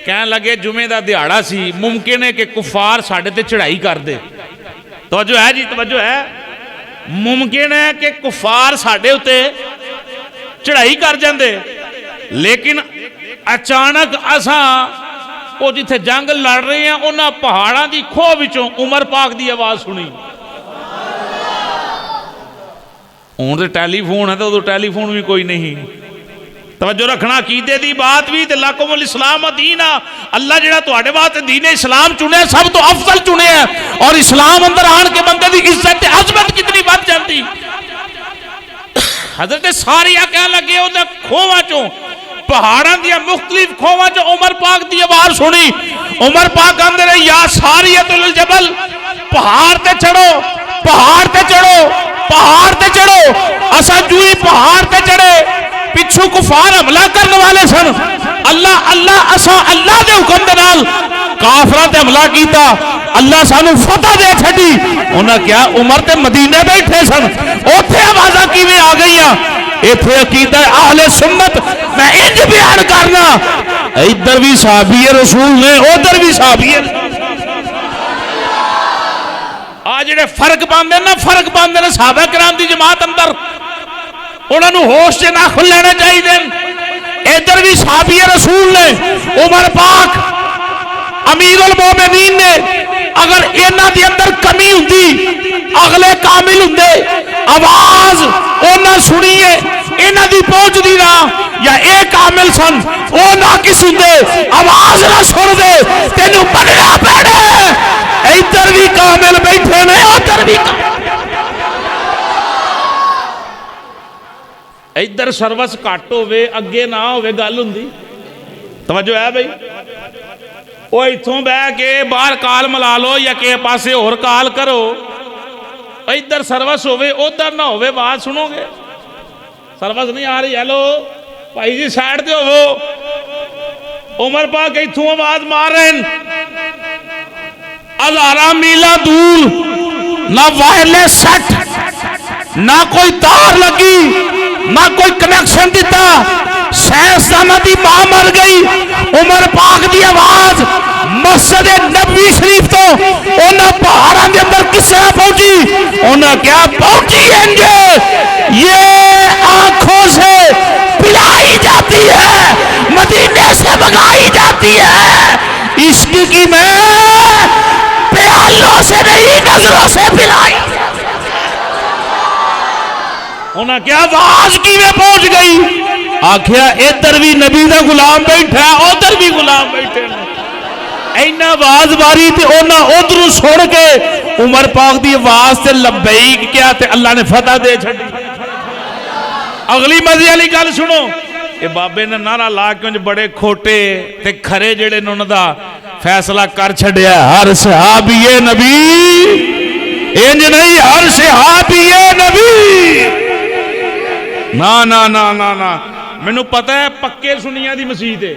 کہنے لگے جمعے دا دیہاڑا سی ممکن ہے کہ کفار ساڈے تے چڑھائی کر دے توجہ ہے جی توجہ ہے ممکن ہے کہ کفار ساڈے ہوتے چڑھائی کر جاندے لیکن اچانک اساں وہ جتھے جنگ لڑ رہے ہیں انہاں پہاڑاں دی کھوہ وچوں عمر پاک دی آواز سنی ہن تے ٹیلی فون ہے تو ٹیلی فون بھی کوئی نہیں توجہ رکھنا عقیدے دی بات بھی تے لکم الاسلام دینا اللہ جڑا تواڈے واسطے دین اسلام چنے سب تو افضل چنے ہے اور اسلام اندر آن کے بندے دی عزت تے عظمت کتنی بڑھ جاندی حضرت ساریہ کہنے لگے وہ کھوواں چوں پہاڑاں دیا مختلف کھوواں چوں عمر پاک دی آواز سنی. عمر پاک آندے رہے یا ساریۃ الجبل پہاڑ تے چڑھو پہاڑ تے چڑھو پہاڑ تے چڑھو. اسا جوئی پہاڑ تے چڑھے پچھو کفار حملہ کرنے والے سن. اللہ اللہ اسا اللہ دے حکم دے نال کافراں تے حملہ کیتا. اللہ سانو فتح دے چھڈی. انہاں کیا عمر تے مدینے بیٹھے سن اوتھے آوازاں کیویں آ گئیاں. ایتھے عقیدہ اہل سنت میں انج بیان کرنا ادھر بھی صحابی رسول نے ادھر بھی صحابی. آ جڑے فرق پاندے نا فرق پاندے نے صحابہ کرام دی جماعت اندر انہاں نو ہوش چ نہ کھل لینے چاہیے. ادھر بھی صحابی رسول نے عمر پاک امیر المومنین نے اگر انہاں دی اندر کمی ہوندی اگلے کامل ہوندے آواز انہاں سنیے انہاں دی پہنچ دی نہ یا اے کامل سن او ناقص ہوندے آواز نہ سن دے تینوں بننا پینا. ادھر بھی کامل بیٹھے نے ادھر بھی ادھر سروس گھٹ ہوے اگے نہ ہوے گل ہوندی. توجہ ہے بھائی وہ اتوں بہ کے باہر کال ملا لو یا کسی پاسے اور کال کرو. ادھر سروس ہوے ادھر نہ ہوے بات سنو گے. سروس نہیں آ رہی ہیلو بھائی جی سائڈ تے ہوو. عمر پاک اتوں آواز مار رہے ہیں ہزاراں میلاں دور نہ وائرلیس سیٹ نہ کوئی تار لگی نہ کوئی کنیکشن دیتا. سائنسداناں دی ماں مر گئی. عمر پاک دی آواز مسجد نبوی شریف تو انہاں پہاڑاں دے اندر کس طرح پہنچی. انہاں کیا پہنچی ہیں یہ آنکھوں سے پلائی جاتی ہے مدینے سے بگائی جاتی ہے. عشق کی میں پیالوں سے نہیں نظروں سے پلائی. انہاں کیا آواز کی میں پہنچ گئی. آکھیا ادھر بھی نبی دا غلام بیٹھا ادھر بھی غلام بیٹھے. اینا آواز باری تے انہاں ادھروں سن کے عمر پاک دی آواز تے لبیک کیا تے اللہ نے فتح دے چھڈی. اگلی مزے والی گل سنو. یہ بابے نے نعرہ لا کے بڑے کھوٹے تے کھرے جڑے نے انہاں دا فیصلہ کر چھڈیا ہر صحابی نبی انج نہیں ہر صحابی نبی. نا نا نا نا نا مینوں پتہ ہے پکے سنیاں دی مسجد ہے.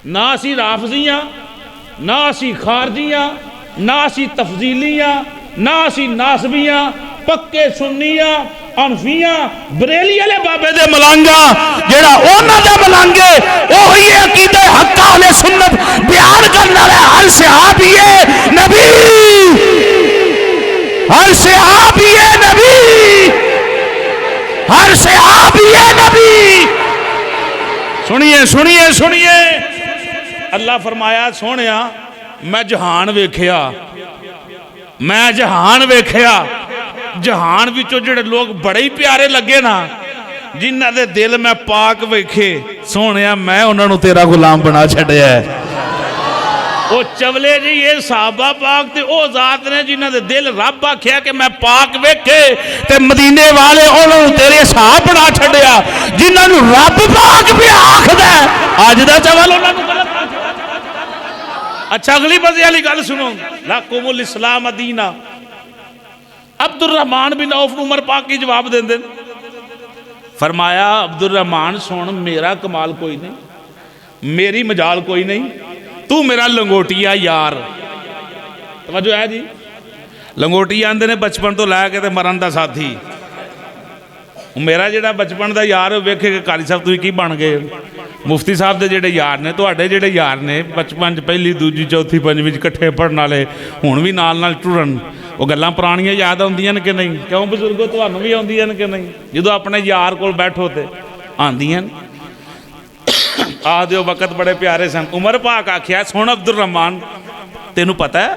نہ اسی رافضیاں نہ اسی خارجیاں نہ اسی تفضیلیاں نہ اسی ناسبیاں پکے سنیاں انفیاں بریلی والے بابے دے ملانگا جیڑا انہاں دا ملانگے وہی عقیدہ حق اہل سنت بیان کرنا ہے. ہر صحابی نبی ہر صحابی نبی ہر صحابی نبی. سنیے سنیے سنیے اللہ فرمایا سونیا میں جہان ویکھیا میں جہان ویکھیا. جہان وچوں جڑے لوگ بڑے ہی پیارے لگے نا جنہ دے دل میں پاک ویکھے سونیا میں انہاں نوں تیرا غلام بنا چھڈیا ہے. وہ چولے جی یہ صحابہ پاک تے او ذات نے جنہ دے دل رب آکھیا کہ میں پاک ویکھے تے مدینے والے انہوں تیرے صحاب بنا چھڈیا جنہاں نوں رب پاک بھی آکھدا ہے. اج دا چول انہاں نوں غلط آکھدا. اچھا اگلی مزے والی گل سنو. لکم الاسلام دینا. عبد الرحمن بن عوف عمر پاک کی جواب دیں دیں فرمایا عبد الرحمن سن میرا کمال کوئی نہیں میری مجال کوئی نہیں تو میرا لنگوٹیا یار. توجہ ہے جی لنگوٹیا آندے نے بچپن تو لے کے تے مرن دا ساتھی. میرا جڑا بچپن دا یار ویکھے کہ قاری صاحب تسی کی بن گئے. مفتی صاحب دے جڑے یار نے تواڈے جڑے یار نے بچپن چ پہلی دوجی چوتھی پنجویں کٹھے پڑھن والے ہن بھی نال ٹرن وہ گلاں پرانیاں یاد آندیاں نے کہ نہیں. کیوں بزرگو تانوں بھی آندیاں نے کہ نہیں جدوں اپنے یار کول بیٹھو تے آندیاں آ دیو وقت بڑے پیارے سن. عمر پاک آکھیا سن عبد الرحمن تینوں پتہ ہے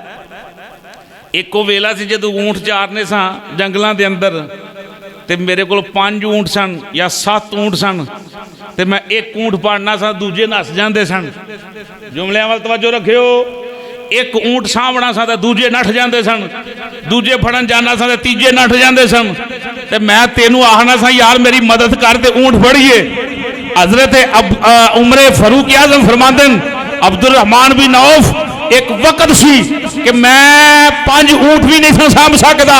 ایک ویلا سی جدوں اونٹ چارنے ساں جنگلاں دے اندر تے میرے کول 5 اونٹ سن یا 7 اونٹ سن تے میں ایک اونٹ پاڑنا سا دوجے نس جاندے سن. جملیاں وال توجہ رکھیو. ਇੱਕ ਊਂਟ ਸਾਂਭਣਾ ਸਾਂ ਤੇ ਦੂਜੇ ਨੱਠ ਜਾਂਦੇ ਸਨ, ਦੂਜੇ ਫੜਨ ਜਾਣਾ ਸਾਂ ਤੇ ਤੀਜੇ ਨੱਠ ਜਾਂਦੇ ਸਨ। ਤੇ ਮੈਂ ਤੈਨੂੰ ਆਖਣਾ ਸਾਂ ਯਾਰ ਮੇਰੀ ਮਦਦ ਕਰ ਤੇ ਊਂਟ ਫੜੀਏ। हजरत उमर फारूक आजम फरमाते अब्दुल रहमान बिन औफ एक वक्त सी कि मैं 5 ऊंट भी नहीं सामभ सकता,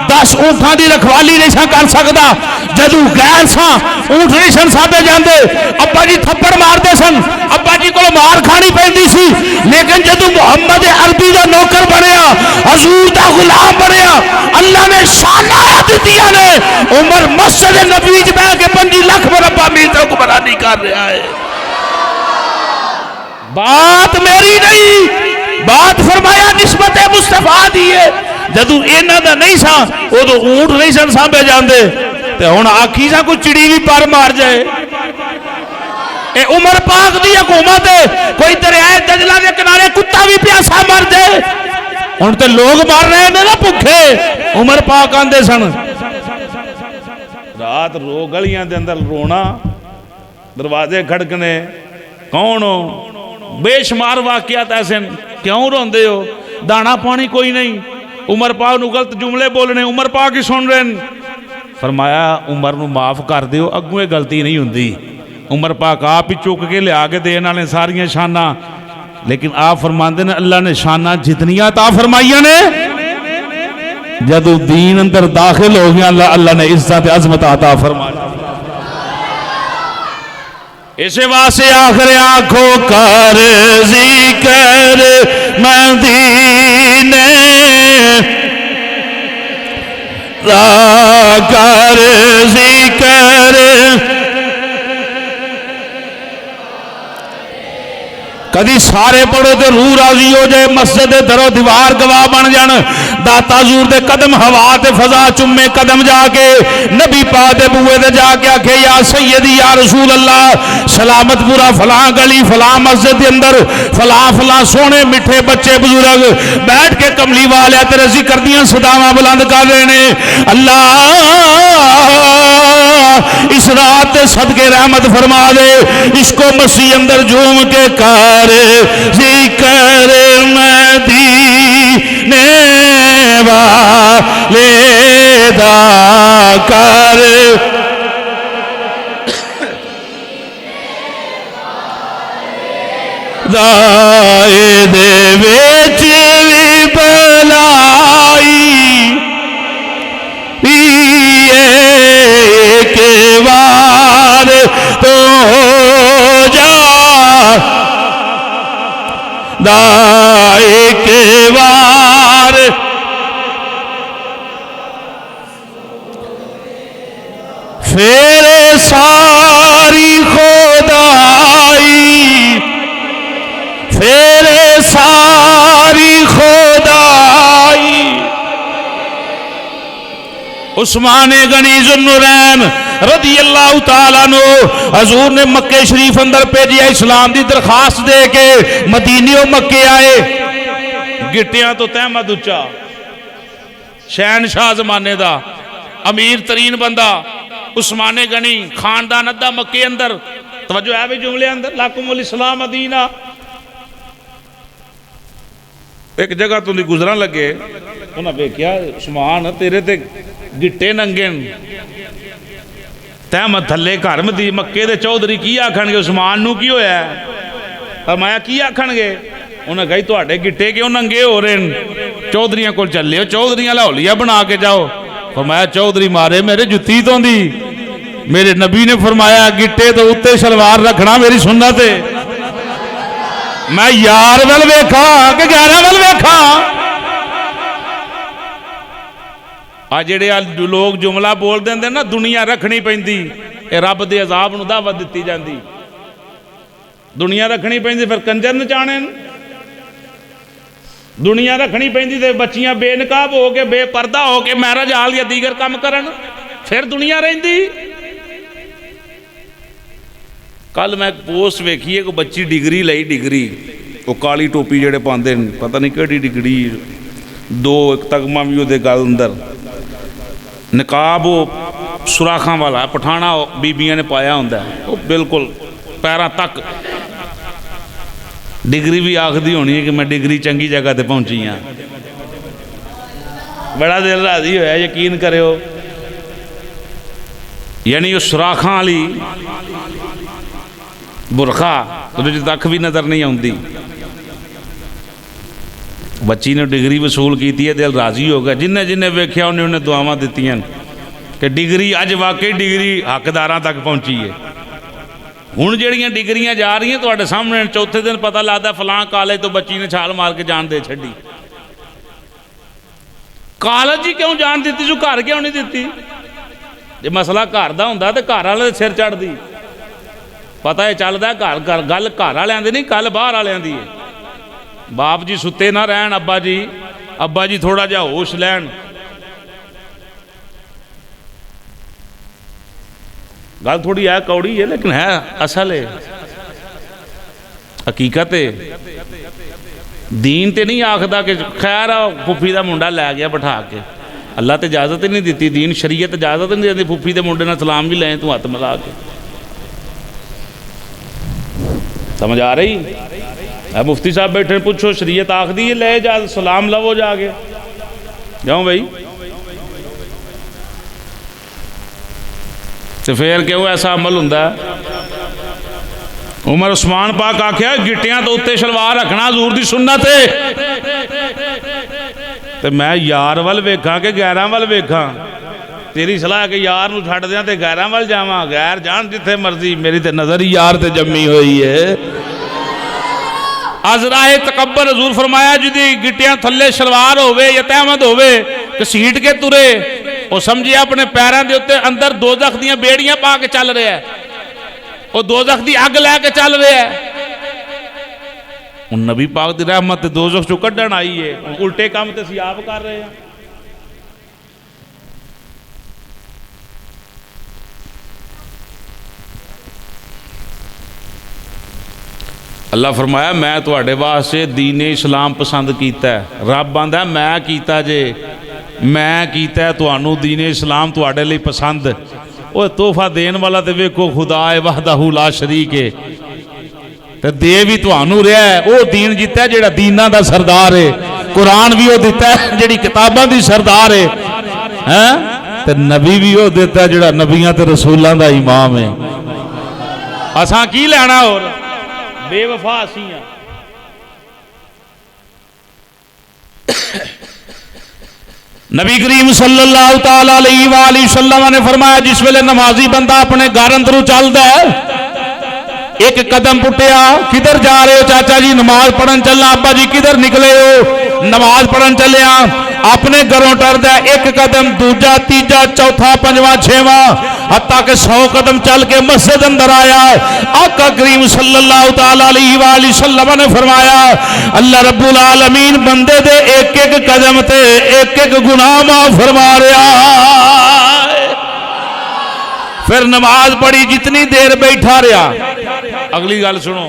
10 ऊंटां की रखवाली नहीं कर सकता। जदू गैर सा ऊंट नहीं सन साधे जाते, अब्बा जी थप्पड़ मारते सन, अब्बा जी को मार खानी पैंदी सी। लेकिन जदू मुहम्मद अरबी का नौकर बनया, हजूर का गुलाम बनया, अल्लाह ने शाना दित्तियां ने। उमर मस्जिद नबी च बह के 5 लाख मुरब्बा मील तक हुक्मरानी कर रहा है। बात मेरी नहीं, बात फरमाया निस्बत मुस्तफा दी है। जदू इन्हां दा नहीं सा उदों ऊंट नहीं सन सांभे जाते, ते हुण आखी सा कोई चिड़ी भी पर मार जाए। ए उमर पाक दी हुकूमत है, कोई दरियाए दजला के किनारे कुत्ता भी प्यासा मर जाए। हुण ते लोग मर रहे ने ना भुखे, उमर पाक आंदे सन रात रो गलियां दे अंदर रोना, दरवाजे खड़कने, कौन हो? बेशुमार वाकियात ऐसे। क्यों रोंदे हो? दाना पानी कोई नहीं। उमर पाक नूं गलत जुमले बोलने, उमर पाक ही सुन रहे हैं। फरमाया उमर नूं माफ़ कर दिओ, अगों गलती नहीं हुंदी। उमर पाक आप ही चुक के लिया के देण वाले सारियां शाना, लेकिन आप फरमाते ने अल्लाह ने शाना जितनियां ता फरमाइयां ने, जदों दीन अंदर दाखिल हो गया अल्लाह ने इज्जत अजमत अता फरमाई। इसे वास्ते आखिर आखो कर जिक्र मदीने दा, कर जिक्र। कदी सारे पढ़ो तो रूह राजी हो जाए, मस्जिद दे दरो दीवार गवाह बन जान। दाता हजूर दे कदम हवा ते फजा चुम्मे कदम जाके नबी पाक दे बूए ते जाके आखे या सैयदी या रसूल अल्लाह, सलामतपुरा फलां गली फलां मस्जिद के अंदर फलां फलां सोने मिठे बच्चे बुजुर्ग बैठ के कमली वाले तेरे जिक्र दियां सदावां बुलंद कर रहे ने। अल्लाह इस रात सदके रहमत फरमा दे, इसको मसीह अंदर झूम के कर जिक्र मदीने वाले दा कर। दाए दे विच भी भलाई के वार तो जा, दाए के वार फिर सारी खुदाई, फिर सारी खुदाई। उस्मान गनी ज़ुन्नुरैन रदी अल्लाह तआला नो हजूर ने मक्के शरीफ अंदर भेजिया, इस्लाम की दरखास्त दे के मदीनियों मक्के आए। गिटियां तो तहमद उच्चा, शहनशाह जमाने का अमीर तरीन बंदा उस्मान गनी, खानदान अद्धा मक्के अंदर। तवज्जो है भी जुमले अंदर, लाकुमुल इस्लाम मदीना। एक जगह तो गुजरन लगे, उन्हें वेख्या उस्मान तेरे ते गिट्टे नंगे, तहमद थले घर मदी मक्के दे चौधरी की आखणगे उस्मान नूं की होया? फरमाया की आखणगे? उन्हें कही तुहाडे गिट्टे क्यों नंगे हो रहे हैं? चौधरियां कोल चले हो, चौधरियां लाहौलिया बना के जाओ। फरमाया चौधरी मारे मेरे जुत्ती तो दी, मेरे नबी ने फरमाया गिट्टे तो उत्ते सलवार रखना मेरी सुन्नत है। मैं यार वल वेखा कि ग्यारह वल वेखा? आ जेड़े लोग जुमला बोल देंदे ना दुनिया रखनी पैंदी, ये रब दे अजाब नूं दावत दित्ती जांदी। दुनिया रखनी पैंदी फिर कंजर नचाने, दुनिया रखनी पैंदी ते बच्चियां बेनकाब हो के बेपर्दा हो के मैरिज हाल या दीगर काम करन, फिर दुनिया रहिंदी। कल मैं पोस्ट वेखी है, कोई बच्ची डिग्री लई, डिग्री वो काली टोपी जेड़े पाते हैं, पता नहीं केड़ी डिग्री, 2 तगमा भी वो गल अंदर, निकाब वो सुराखा वाला पठाना बीबियां ने पाया होंदा, वो बिल्कुल पैरों तक ਡਿਗਰੀ ਵੀ ਆਖਦੀ ਹੋਣੀ ਹੈ ਕਿ ਮੈਂ ਡਿਗਰੀ ਚੰਗੀ ਜਗ੍ਹਾ ਤੇ ਪਹੁੰਚੀ ਹਾਂ। ਬੜਾ ਦਿਲ ਰਾਜ਼ੀ ਹੋਇਆ, ਯਕੀਨ ਕਰਿਓ। ਯਾਨੀ ਉਹ ਸੁਰਾਖਾਂ ਵਾਲੀ ਬੁਰਖਾ, ਉਹਦੇ 'ਚ ਅੱਖ ਵੀ ਨਜ਼ਰ ਨਹੀਂ ਆਉਂਦੀ। ਬੱਚੀ ਨੇ ਡਿਗਰੀ ਵਸੂਲ ਕੀਤੀ ਹੈ, ਦਿਲ ਰਾਜ਼ੀ ਹੋ ਗਿਆ। ਜਿੰਨੇ ਜਿੰਨੇ ਵੇਖਿਆ ਉਹਨੇ ਦੁਆਵਾਂ ਦਿੱਤੀਆਂ ਕਿ ਡਿਗਰੀ ਅੱਜ ਵਾਕਈ ਡਿਗਰੀ ਹੱਕਦਾਰਾਂ ਤੱਕ ਪਹੁੰਚੀ ਹੈ। ਹੁਣ ਜਿਹੜੀਆਂ ਡਿਗਰੀਆਂ ਜਾ ਰਹੀਆਂ ਤੁਹਾਡੇ ਸਾਹਮਣੇ, ਚੌਥੇ ਦਿਨ ਪਤਾ ਲੱਗਦਾ ਫਲਾਂ ਕਾਲਜ ਤੋਂ ਬੱਚੀ ਨੇ ਛਾਲ ਮਾਰ ਕੇ ਜਾਣ ਦੇ ਛੱਡੀ। ਕਾਲਜ ਹੀ ਕਿਉਂ ਜਾਣ ਦਿੱਤੀ ਸੀ, ਘਰ ਕਿਉਂ ਨਹੀਂ ਦਿੱਤੀ? ਜੇ ਮਸਲਾ ਘਰ ਦਾ ਹੁੰਦਾ ਤੇ ਘਰ ਵਾਲੇ ਦੇ ਸਿਰ ਚੜ੍ਹਦੀ। ਪਤਾ ਇਹ ਚੱਲਦਾ ਘਰ ਗੱਲ ਘਰ ਵਾਲਿਆਂ ਦੀ ਨਹੀਂ, ਕੱਲ ਬਾਹਰ ਵਾਲਿਆਂ ਦੀ ਹੈ। ਬਾਪ ਜੀ ਸੁੱਤੇ ਨਾ ਰਹਿਣ, ਅੱਬਾ ਜੀ ਥੋੜਾ ਜਿਹਾ ਹੋਸ਼ ਲੈਣ। ਗੱਲ ਥੋੜੀ ਹੈ ਕੌੜੀ ਹੈ, ਲੇਕਿਨ ਹੈ ਅਸਲ ਹੈ, ਹਕੀਕਤ ਹੈ। ਦੀਨ ਤੇ ਨਹੀਂ ਆਖਦਾ ਕਿ ਖੈਰ ਆ ਫੁੱਫੀ ਦਾ ਮੁੰਡਾ ਲੈ ਗਿਆ ਬਿਠਾ ਕੇ। ਅੱਲਾ ਤੇ ਇਜਾਜ਼ਤ ਹੀ ਨਹੀਂ ਦਿੱਤੀ, ਦੀਨ ਸ਼ਰੀਅਤ ਇਜਾਜ਼ਤ ਨਹੀਂ ਦਿੰਦੀ ਫੁੱਫੀ ਦੇ ਮੁੰਡੇ ਨਾਲ ਸਲਾਮ ਵੀ ਲੈ ਤੂੰ ਹੱਥ ਮਿਲਾ ਕੇ। ਸਮਝ ਆ ਰਹੀ ਹੈ? ਮੁਫਤੀ ਸਾਹਿਬ ਬੈਠੇ, ਪੁੱਛੋ ਸ਼ਰੀਅਤ ਆਖਦੀ ਹੈ ਲੈ ਜਾ ਸਲਾਮ ਲਵੋ ਜਾ ਕੇ। ਜਾਓ ਬਈ। ਤੇ ਫਿਰ ਕਿਉਂ ਐਸਾ ਅਮਲ ਹੁੰਦਾ? ਉਮਰ ਉਸਮਾਨ ਪਾਕ ਆਖਿਆ ਗਿੱਟਿਆਂ ਤੋਂ ਉੱਤੇ ਸ਼ਲਵਾਰ ਰੱਖਣਾ ਹਜ਼ੂਰ ਦੀ ਸੁन्नत ਹੈ। ਤੇ ਮੈਂ ਯਾਰ ਵੱਲ ਵੇਖਾਂ ਕਿ ਗੈਰਾਂ ਵੱਲ ਵੇਖਾਂ? ਤੇਰੀ ਸਲਾਹ ਕਿ ਯਾਰ ਨੂੰ ਛੱਡ ਦਿਆਂ ਤੇ ਗੈਰਾਂ ਵੱਲ ਜਾਵਾਂ? ਗੈਰ ਜਾਣ ਜਿੱਥੇ ਮਰਜ਼ੀ, ਮੇਰੀ ਤੇ ਨਜ਼ਰ ਹੀ ਯਾਰ ਤੇ ਜੰਮੀ ਹੋਈ ਹੈ। ਅਜ਼ਰਾਏ ਤਕੱਬਰ ਹਜ਼ੂਰ ਫਰਮਾਇਆ ਜਿਹਦੀ ਗਿੱਟਿਆਂ ਥੱਲੇ ਸ਼ਲਵਾਰ ਹੋਵੇ ਜਾਂ ਤਹਿਮਦ ਹੋਵੇ, ਘਸੀਟ ਕੇ ਤੁਰੇ, ਉਹ ਸਮਝੇ ਆਪਣੇ ਪੈਰਾਂ ਦੇ ਉੱਤੇ ਅੰਦਰ ਦੋਜ਼ਖ ਦੀਆਂ ਬੇੜੀਆਂ ਪਾ ਕੇ ਚੱਲ ਰਿਹਾ ਹੈ, ਉਹ ਦੋਜ਼ਖ ਦੀ ਅੱਗ ਲੈ ਕੇ ਚੱਲ ਰਿਹਾ ਹੈ। ਹੁਣ ਨਬੀ ਪਾਕ ਦੀ ਰਹਿਮਤ ਤੇ ਦੋਜ਼ਖ ਚੋਂ ਕੱਢਣ ਆਈ ਹੈ, ਉਲਟੇ ਕੰਮ ਤੇ ਅਸੀਂ ਆਪ ਕਰ ਰਹੇ ਹਾਂ। ਅੱਲਾ ਫਰਮਾਇਆ ਮੈਂ ਤੁਹਾਡੇ ਵਾਸਤੇ ਦੀਨ ਇਸਲਾਮ ਪਸੰਦ ਕੀਤਾ ਹੈ। ਰੱਬ ਆਂਦਾ ਮੈਂ ਕੀਤਾ ਜੇ, ਮੈਂ ਕੀਤਾ ਤੁਹਾਨੂੰ ਦੀਨ ਇਸਲਾਮ ਤੁਹਾਡੇ ਲਈ ਪਸੰਦ। ਉਹ ਤੋਹਫਾ ਦੇਣ ਵਾਲਾ ਤੇ ਵੇਖੋ ਖੁਦਾ ਹੈ ਵਹਦਹੁ ਲਾ ਸ਼ਰੀਕ ਹੈ, ਤੇ ਦੇ ਵੀ ਤੁਹਾਨੂੰ ਰਿਹਾ ਹੈ। ਉਹ ਦੀਨ ਜਿੱਤਾ ਜਿਹੜਾ ਦੀਨਾਂ ਦਾ ਸਰਦਾਰ ਹੈ। ਕੁਰਾਨ ਵੀ ਉਹ ਦਿੱਤਾ ਜਿਹੜੀ ਕਿਤਾਬਾਂ ਦੀ ਸਰਦਾਰ ਹੈ, ਤੇ ਨਬੀ ਵੀ ਉਹ ਦਿੱਤਾ ਜਿਹੜਾ ਨਬੀਆਂ ਤੇ ਰਸੂਲਾਂ ਦਾ ਇਮਾਮ ਹੈ। ਅਸਾਂ ਕੀ ਲੈਣਾ ਹੋਰ? ਬੇਵਫਾ ਅਸੀਂ ਹਾਂ। नबी करीम सल्लल्लाहु ताला अलैहि वसल्लम ने फरमाया जिस वेले नमाजी बंदा अपने घर अंदरों चलता है, एक कदम पुटिया, किधर जा रहे हो? चाचा जी नमाज पढ़न चलना। अब्बा जी किधर निकले हो? नमाज पढ़न चलिया। अपने घरों टरदा एक कदम, दूजा, तीजा, चौथा, पंजवां, छेवां, हत्ता के 100 कदम चल के मस्जिद अंदर आया। आका करीम सल्लल्लाहु ताला अलैहि वसल्लम ने फरमाया अल्लाह रब्बुल आलमीन बंदे दे एक एक कदम ते एक एक गुनाह माफ फरमा रहा। फिर नमाज पढ़ी, जितनी देर बैठा रहा। अगली गल सुनो,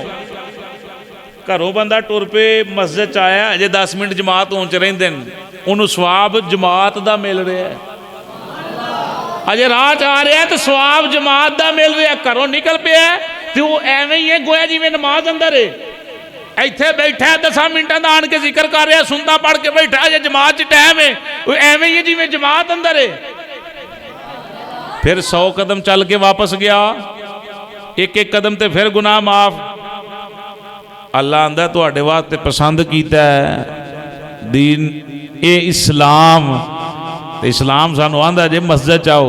घरों बंदा टुर पे मस्जिद च आया, अजे 10 मिनट जमात होने च रहिंदे ने, उन्होंने सवाब जमात दा मिल रहा है। अजे राह च आ रहा है तो सवाब जमात दा मिल रहा है। घरों निकल पिया तो वो एवें ही है गोया जिवें नमाज अंदर है। इत्थे बैठा है 10 मिनटां दा आण के जिक्र कर रहा, सुनता पढ़ के बैठा है, जमात च टाइम है, वो एवें ही है जिवें जमात अंदर है। फिर 100 कदम चल के वापस गया, एक एक कदम ते फिर गुनाह माफ। अल्लाह आंदा तुहाडे वास्ते पसंद कीता है दीन ए इस्लाम। तो इस्लाम सानू आंदा जे मस्जिद जाओ।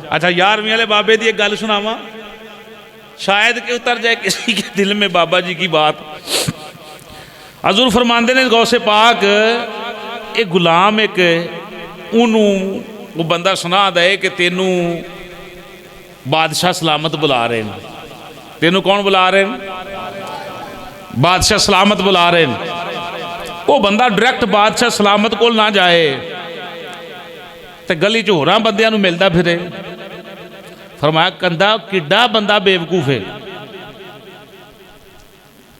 अच्छा 11वीं वाले बाबे की एक गल सुनावा, शायद कि उतर जाए किसी के दिल में बाबा जी की बात। हजूर फरमांदे ने गौसे पाक एक गुलाम एक उन्होंने वो बंदा सुना दे कि तेनू बादशाह सलामत बुला रहे हैं। तेनू कौन बुला रहे हैं? बादशाह सलामत बुला रहे हैं। वो बंदा डायरैक्ट बादशाह सलामत को ना जाए तो गली च होरां बंदियां नू मिलदा फिरे। फरमाया कंदा किड्डा बंदा बेवकूफ है,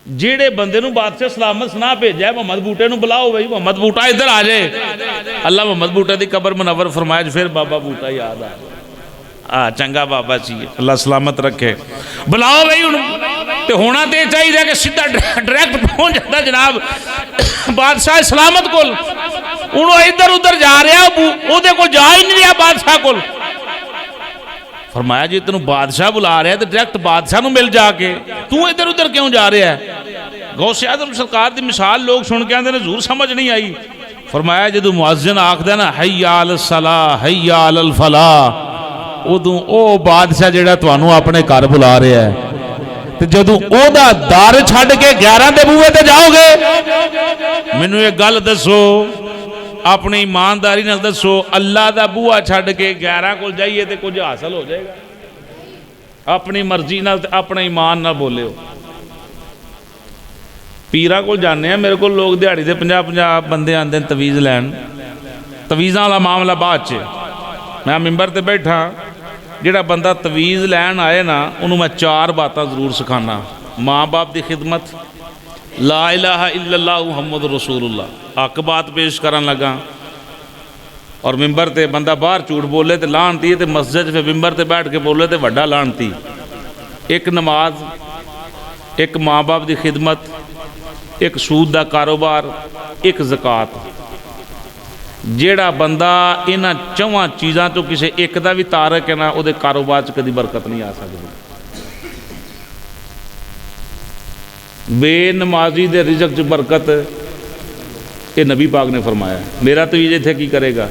जेड़े बंदे नू बादशाह सलामत सुना भेजा मोहम्मद बूटे नू बुलाओ, भाई मोहम्मद बूटा इधर आ जाए। अल्लाह मोहम्मद बूटे की कबर मुनव्वर फरमाया। फिर बाबा बूटा याद आ हाँ चंगा बाबा सी अल्लाह सलामत रखे। बुलाओ बई हुण ते होना तो चाहिए कि सीधा डायरैक्ट पहुंच जाता जनाब बादशाह सलामत कोल। हुण इधर उधर जा रहा उहदे कोल जा ही नहीं रहा बादशाह कोल। फरमाया जी तेन बादशाह बुला रहा तो डायरैक्ट बादशाह नूं मिल जाके तू इधर उधर क्यों जा रहा है। गौसे आज़म सरकार की मिसाल लोग सुन के आते हैं हजूर समझ नहीं आई। फरमाया जो मुअज्जिन आखदा ना हय्या अल सलाह हय्या अल फलाह उदों ओ बादशाह जिहड़ा तुहानूं अपने घर बुला रहा है ते जदों ओहदा दर छड्ड के 11 दे बूहे ते जाओगे मैनूं एक गल दसो अपनी ईमानदारी नाल दसो अल्लाह दा बूहा छड्ड के 11 कोल जाइए तो कुछ हासिल हो जाएगा। अपनी मर्जी नाल अपने ईमान नाल बोलिओ। पीरां कोल जाने मेरे को लोग दिहाड़ी दे 50-50 बंदे आंदे तवीज़ लैन। तवीज़ां वाला मामला बाद च मैं मिंबर ते बैठा जिहड़ा बंदा तवीज़ लैन आए ना उन्होंने मैं 4 बातां जरूर सिखाना। माँ बाप की खिदमत ला इलाहा इल्लल्लाह मुहम्मद रसूलुल्लाह हक बात पेश करन लगा और मिंबर ते बंदा बाहर झूठ बोले तो लानती है तो मस्जिद फिर मिंबर ते बैठ के बोले तो वड्डा लानती। एक नमाज एक माँ बाप की खिदमत एक सूद का कारोबार एक ज़कात। जेड़ा बंदा इन्हां चौहां चीज़ां चों किसी एक का भी तारक है ना उहदे कारोबार च कदी बरकत नहीं आ सकती। बेनमाजी दे रिज़क च बरकत ये नबी पाक ने फरमाया। मेरा तो ये इत्थे की करेगा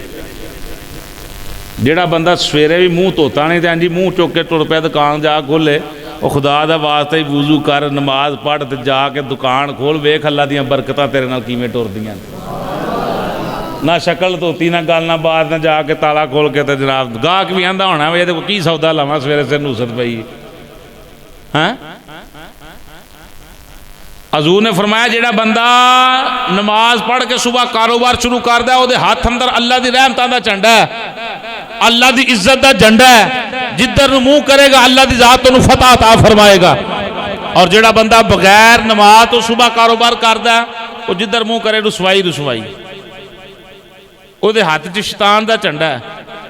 जेड़ा बंदा सवेरे भी मूँह धोता नहीं तो जी मूँह चुक के टुर पिया दुकान जा खोले वो खुदा दा वास्ता ही वुजू कर नमाज पढ़ ते जाके दुकान खोल वेख अल्लाह दियां बरकतां तेरे नाल किवें टुरदियां। ना शक्ल धोती ना गल ना बात ना जाके ताला खोल के तो जनाब गाहक भी आंदा होना वे की सौदा लावां सवेरे सिर नूसत पई हैं। हजूर ने फरमाया जेड़ा बंदा नमाज पढ़ के सुबह कारोबार शुरू करदा है उहदे हाथ अंदर अल्लाह दी रहमतां दा झंडा है अल्लाह दी इज्जत दा झंडा है। जिधर मुंह करेगा अल्लाह दी जात उन्हें फतह अता फरमाएगा। और जेड़ा बंदा बगैर नमाज तो सुबह कारोबार करदा है वो जिधर मुंह करे रुसवाई रुसवाई। उहदे हाथ च शैतान दा झंडा है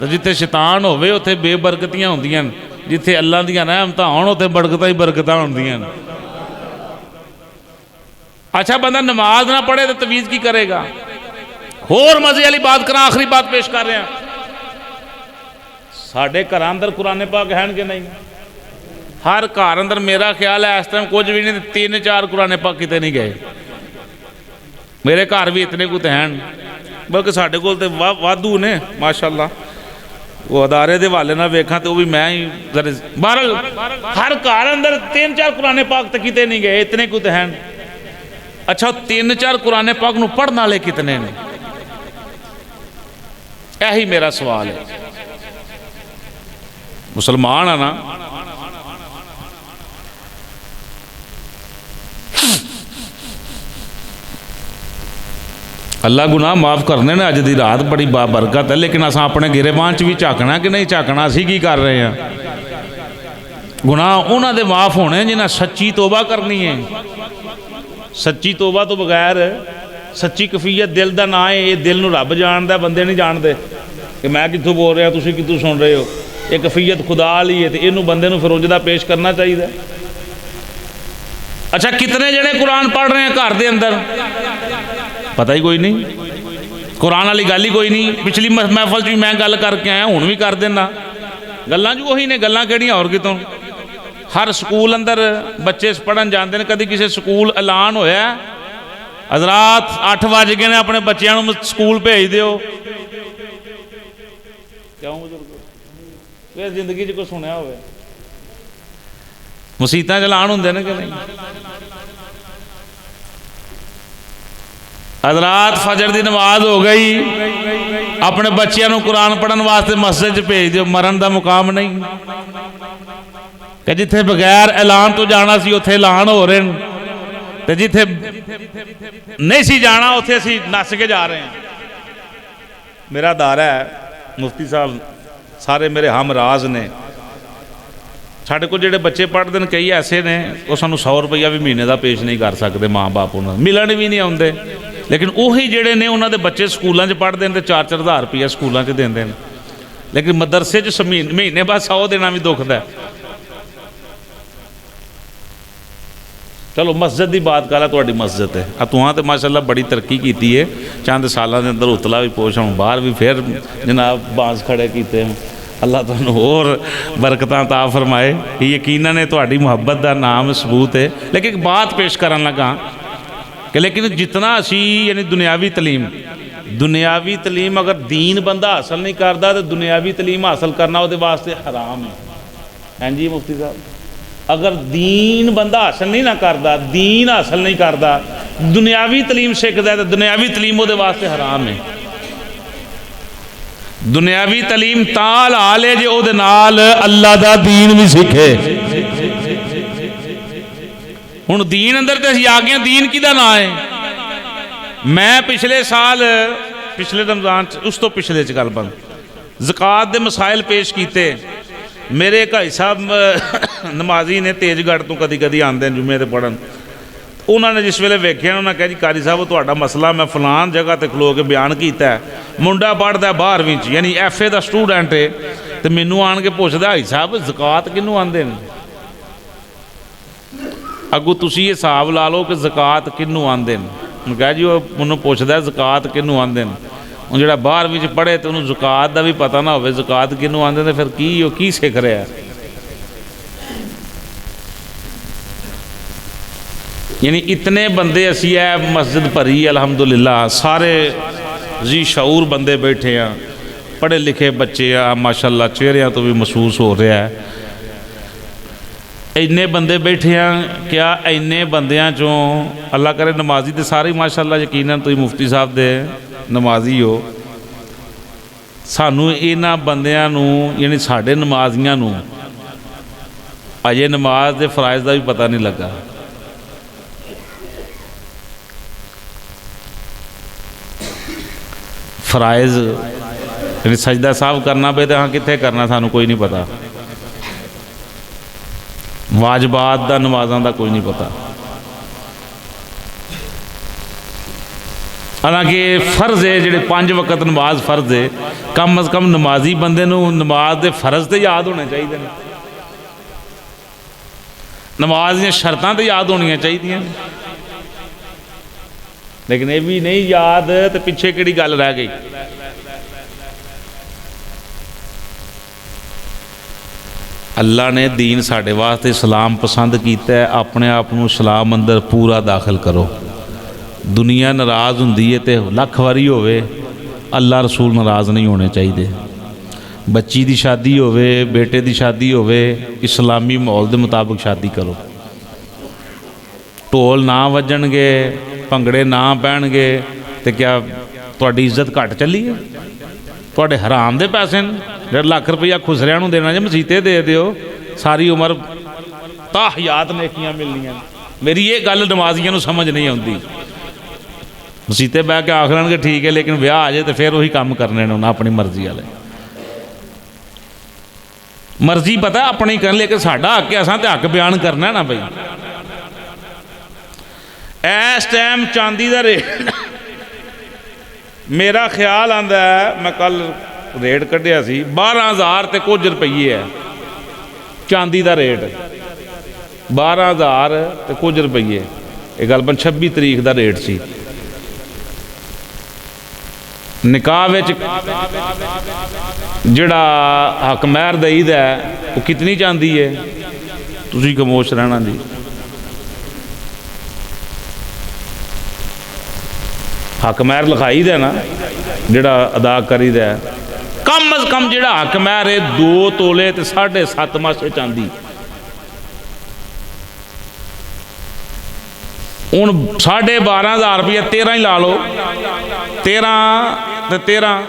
तो जिथे शैतान होवे उत्थे बेबरकतियां होंदियां जिथे अल्लाह दियां रहमतां होण उत्थे बरकतां ही बरकतां होंदियां। अच्छा बंदा नमाज ना पढ़े तो तवीज़ की करेगा। होर मजे वाली बात करा आखिरी बात पेश कर रहा साढ़े घर अंदर कुरान पाक हैं कि नहीं। हर घर अंदर मेरा ख्याल है इस टाइम कुछ भी नहीं 3-4 कुरान पाक कितने नहीं गए। मेरे घर भी इतने कुछ हैं बल्कि साढ़े को वाधू ने माशाअल्लाह। वो अदारे के हवाले ना वेखा तो भी मैं ही बहरल हर घर अंदर 3-4 कुरान पाक तो कितने नहीं गए इतने कुछ हैं। अच्छा 3-4 कुरान पाक नूं पढ़ने वाले कितने ने यही मेरा सवाल है। मुसलमान है ना अल्लाह गुनाह माफ़ करने ने अज की रात बड़ी बाबरकत है लेकिन असां अपने गिरेबान च भी झाकना कि नहीं झाकना असीं की कर रहे हैं। गुनाह उन्हां दे माफ़ होने जिन्हां सच्ची तौबा करनी है। सच्ची तौबा तो बगैर सच्ची कफीयत दिल का ना है। ये दिल नूं रब जानदा बंदे नहीं जानते कि मैं कित्थों बोल रहा तुसीं कित्थों सुन रहे हो। ये कफीयत खुदा वाली है तो इनू बंदे नूं फिर उजदा पेश करना चाहिए। अच्छा कितने जने कुरान पढ़ रहे हैं घर के अंदर पता ही कोई नहीं। कुरान वाली गल ही कोई नहीं। पिछली महफल भी मैं गल करके आया हुण भी कर देना गल्लां जो उही ने गल्लां किहड़ियां होर कितों। हर स्कूल अंदर बच्चे पढ़न जाते हैं। कभी किसी स्कूल ऐलान होया हजरात 8 बज गए ने अपने बच्चों को स्कूल भेज दिओ। क्यों फिर जिंदगी च कोई सुनिया हो मुसीबतां ऐलान होंदे ने कि नहीं। हजरात फजर की नमाज हो गई अपने बच्चों को कुरान पढ़न वास्ते मस्जिद भेज दिओ। मरण का मुकाम नहीं कि जिथे बगैर ऐलान तो जाना सी उत्थे ऐलान हो रहे हैं तो जिथे नहीं सी जाना उत्थे असी नस के जा रहे हैं। मेरा दायरा है मुफ्ती साहब सारे मेरे हमराज ने। साढ़े को जेडे बच्चे पढ़ते हैं कई ऐसे ने वो सानू 100 रुपया भी महीने का पेश नहीं कर सकते। माँ बाप उन्होंने मिलन भी नहीं आते लेकिन उही जेडे ने उन्होंने बच्चे स्कूलों पढ़ते हैं तो 4-4 हज़ार रुपया स्कूलों देंगे। लेकिन मदरसे च महीने बाद 100 देना भी दुखदा है। चलो मस्जिद की बात कर, तुहाडी मस्जिद है तुहां तो माशाअल्लाह बड़ी तरक्की की है, चंद सालों के अंदर उतला भी पोश हूँ बाहर भी फिर जनाब बांस खड़े किए। अल्लाह तुहानू होर बरकतां ता फरमाए। यकीनन तुहाडी मुहब्बत का नाम सबूत है। लेकिन एक बात पेश करन लगा कि लेकिन जितना असी यानी दुनियावी तलीम अगर दीन बंदा हासिल नहीं करता तो दुनियावी तलीम हासिल करना वो वास्ते हराम है। हाँ जी मुफ्ती साहब, अगर दीन बंदा हासिल नहीं ना करता, दीन हासिल नहीं करता, दुनियावी तलीम सीखता है तो दुनियावी तलीम वो वास्ते हराम है। दुनियावी तलीम ताल आले जे ओदे नाल अल्लाह दा दीन भी सीखे। हुण दीन अंदर तो असीं आ गए, दीन किहदा नाम है? मैं पिछले साल पिछले रमज़ान उस तो पिछले च गल बन ज़कात दे मसाइल पेश किए। मेरे भाई साहब नमाजी ने तेजगढ़ तो कदी कदी आते जुम्मे ते पढ़न। उन्होंने जिस वेले वेख्या उन्होंने कहा जी कारी साहब तुहाडा मसला मैं फलान जगह ते खलो के बयान किया है। मुंडा पढ़दा 12वीं च यानी FA का स्टूडेंट है तो मैनू आन के पुछदा भाई साहब ज़कात किनू आंदे ने? अगू तुसी ये हिसाब ला लो कि ज़कात किनू आंदे ने। उन्हें कहा जी वो मैनू पुछदा ज़कात किनू आंदे ने। हुण जिहड़ा 12वीं च पढ़े तो उन्होंने ज़कात का भी पता ना होवे ज़कात किनू आंदे ने, फिर की सिख रहा है? यानी इतने बंदे असी है मस्जिद भरी अल्हम्दुलिल्लाह, सारे जी शऊर बंदे बैठे हैं, पढ़े लिखे बच्चे आ माशाअल्लाह, चेहरिਆਂ तो भी महसूस हो रहा है। इन्ने बंदे बैठे हैं, क्या इन्ने बंदियां चों अल्लाह करे नमाजी तो सारे माशाअल्लाह यकीनन तुसीं मुफ्ती साहब दे नमाजी हो। सानू इन्हां बंदियां नूं यानी साडे नमाजियां नूं अजे नमाज दे फराइज़ का भी पता नहीं लगा। फराइज़ यानी सजदा साहब करना पे तो हाँ कित्थे करना सानू कोई नहीं पता। वाजबात दा नमाज़ां दा कोई नहीं पता। हालांकि फर्ज है जिहड़े 5 वक्त नमाज फर्ज है, कम अज़ कम नमाजी बंदे नूं नमाज दे फर्ज तो याद होने चाहिए, नमाज दी शर्तां तो याद होनियां चाहिए। लेकिन ये भी नहीं याद तो पिछे किहड़ी गल रह गई। अल्लाह ने दीन साढ़े वास्ते इस्लाम पसंद किया है, अपने आप को इस्लाम अंदर पूरा दाखिल करो। दुनिया नाराज़ हुंदी है तो लख वारी होवे, अल्लाह रसूल नाराज़ नहीं होने चाहिए। बच्ची की शादी होवे, बेटे की शादी होवे, इस्लामी माहौल के मुताबिक शादी करो। ढोल ना वजणगे, भंगड़े ना पैणगे तो क्या तुहाडी इज्जत घट चली है? तुहाडे हराम दे पैसे ने, 1.5 लाख रुपया खुसरिया नूं देना, जे मसीते दे दिओ, सारी उम्र ताहयात नेकियां मिलनियां। मेरी ये गल नमाजियां नूं समझ नहीं आउंदी। मसीते बह के आख लैणगे ठीक है, लेकिन विआह आ जाए तो फिर वही काम करने ने उन्हें अपनी मर्जी वाले। मर्जी पता अपनी कर, लेकिन साडा हक है, असां ते हक बयान करना ना बई। इस टाइम चांदी का रेट मेरा ख्याल आंदा है, मैं कल रेट कढ़िया सी 12,000 ते कुछ रुपये है चांदी का रेट, 12,000 ते कुछ रुपये। ये गलबन 26 तरीक का रेट सी। निकाह विच जिहड़ा हक महर दईदा है वो कितनी चांदी है? तुसीं खामोश रहना जी। हक महर लिखाई दे ना जिहड़ा अदा करी दे, कम अज़ कम जिहड़ा हक महर है 2 तोले ते 7.5 मासे चांदी। हुण 12,500 रुपया 13 ही ला लो, 13 ते 13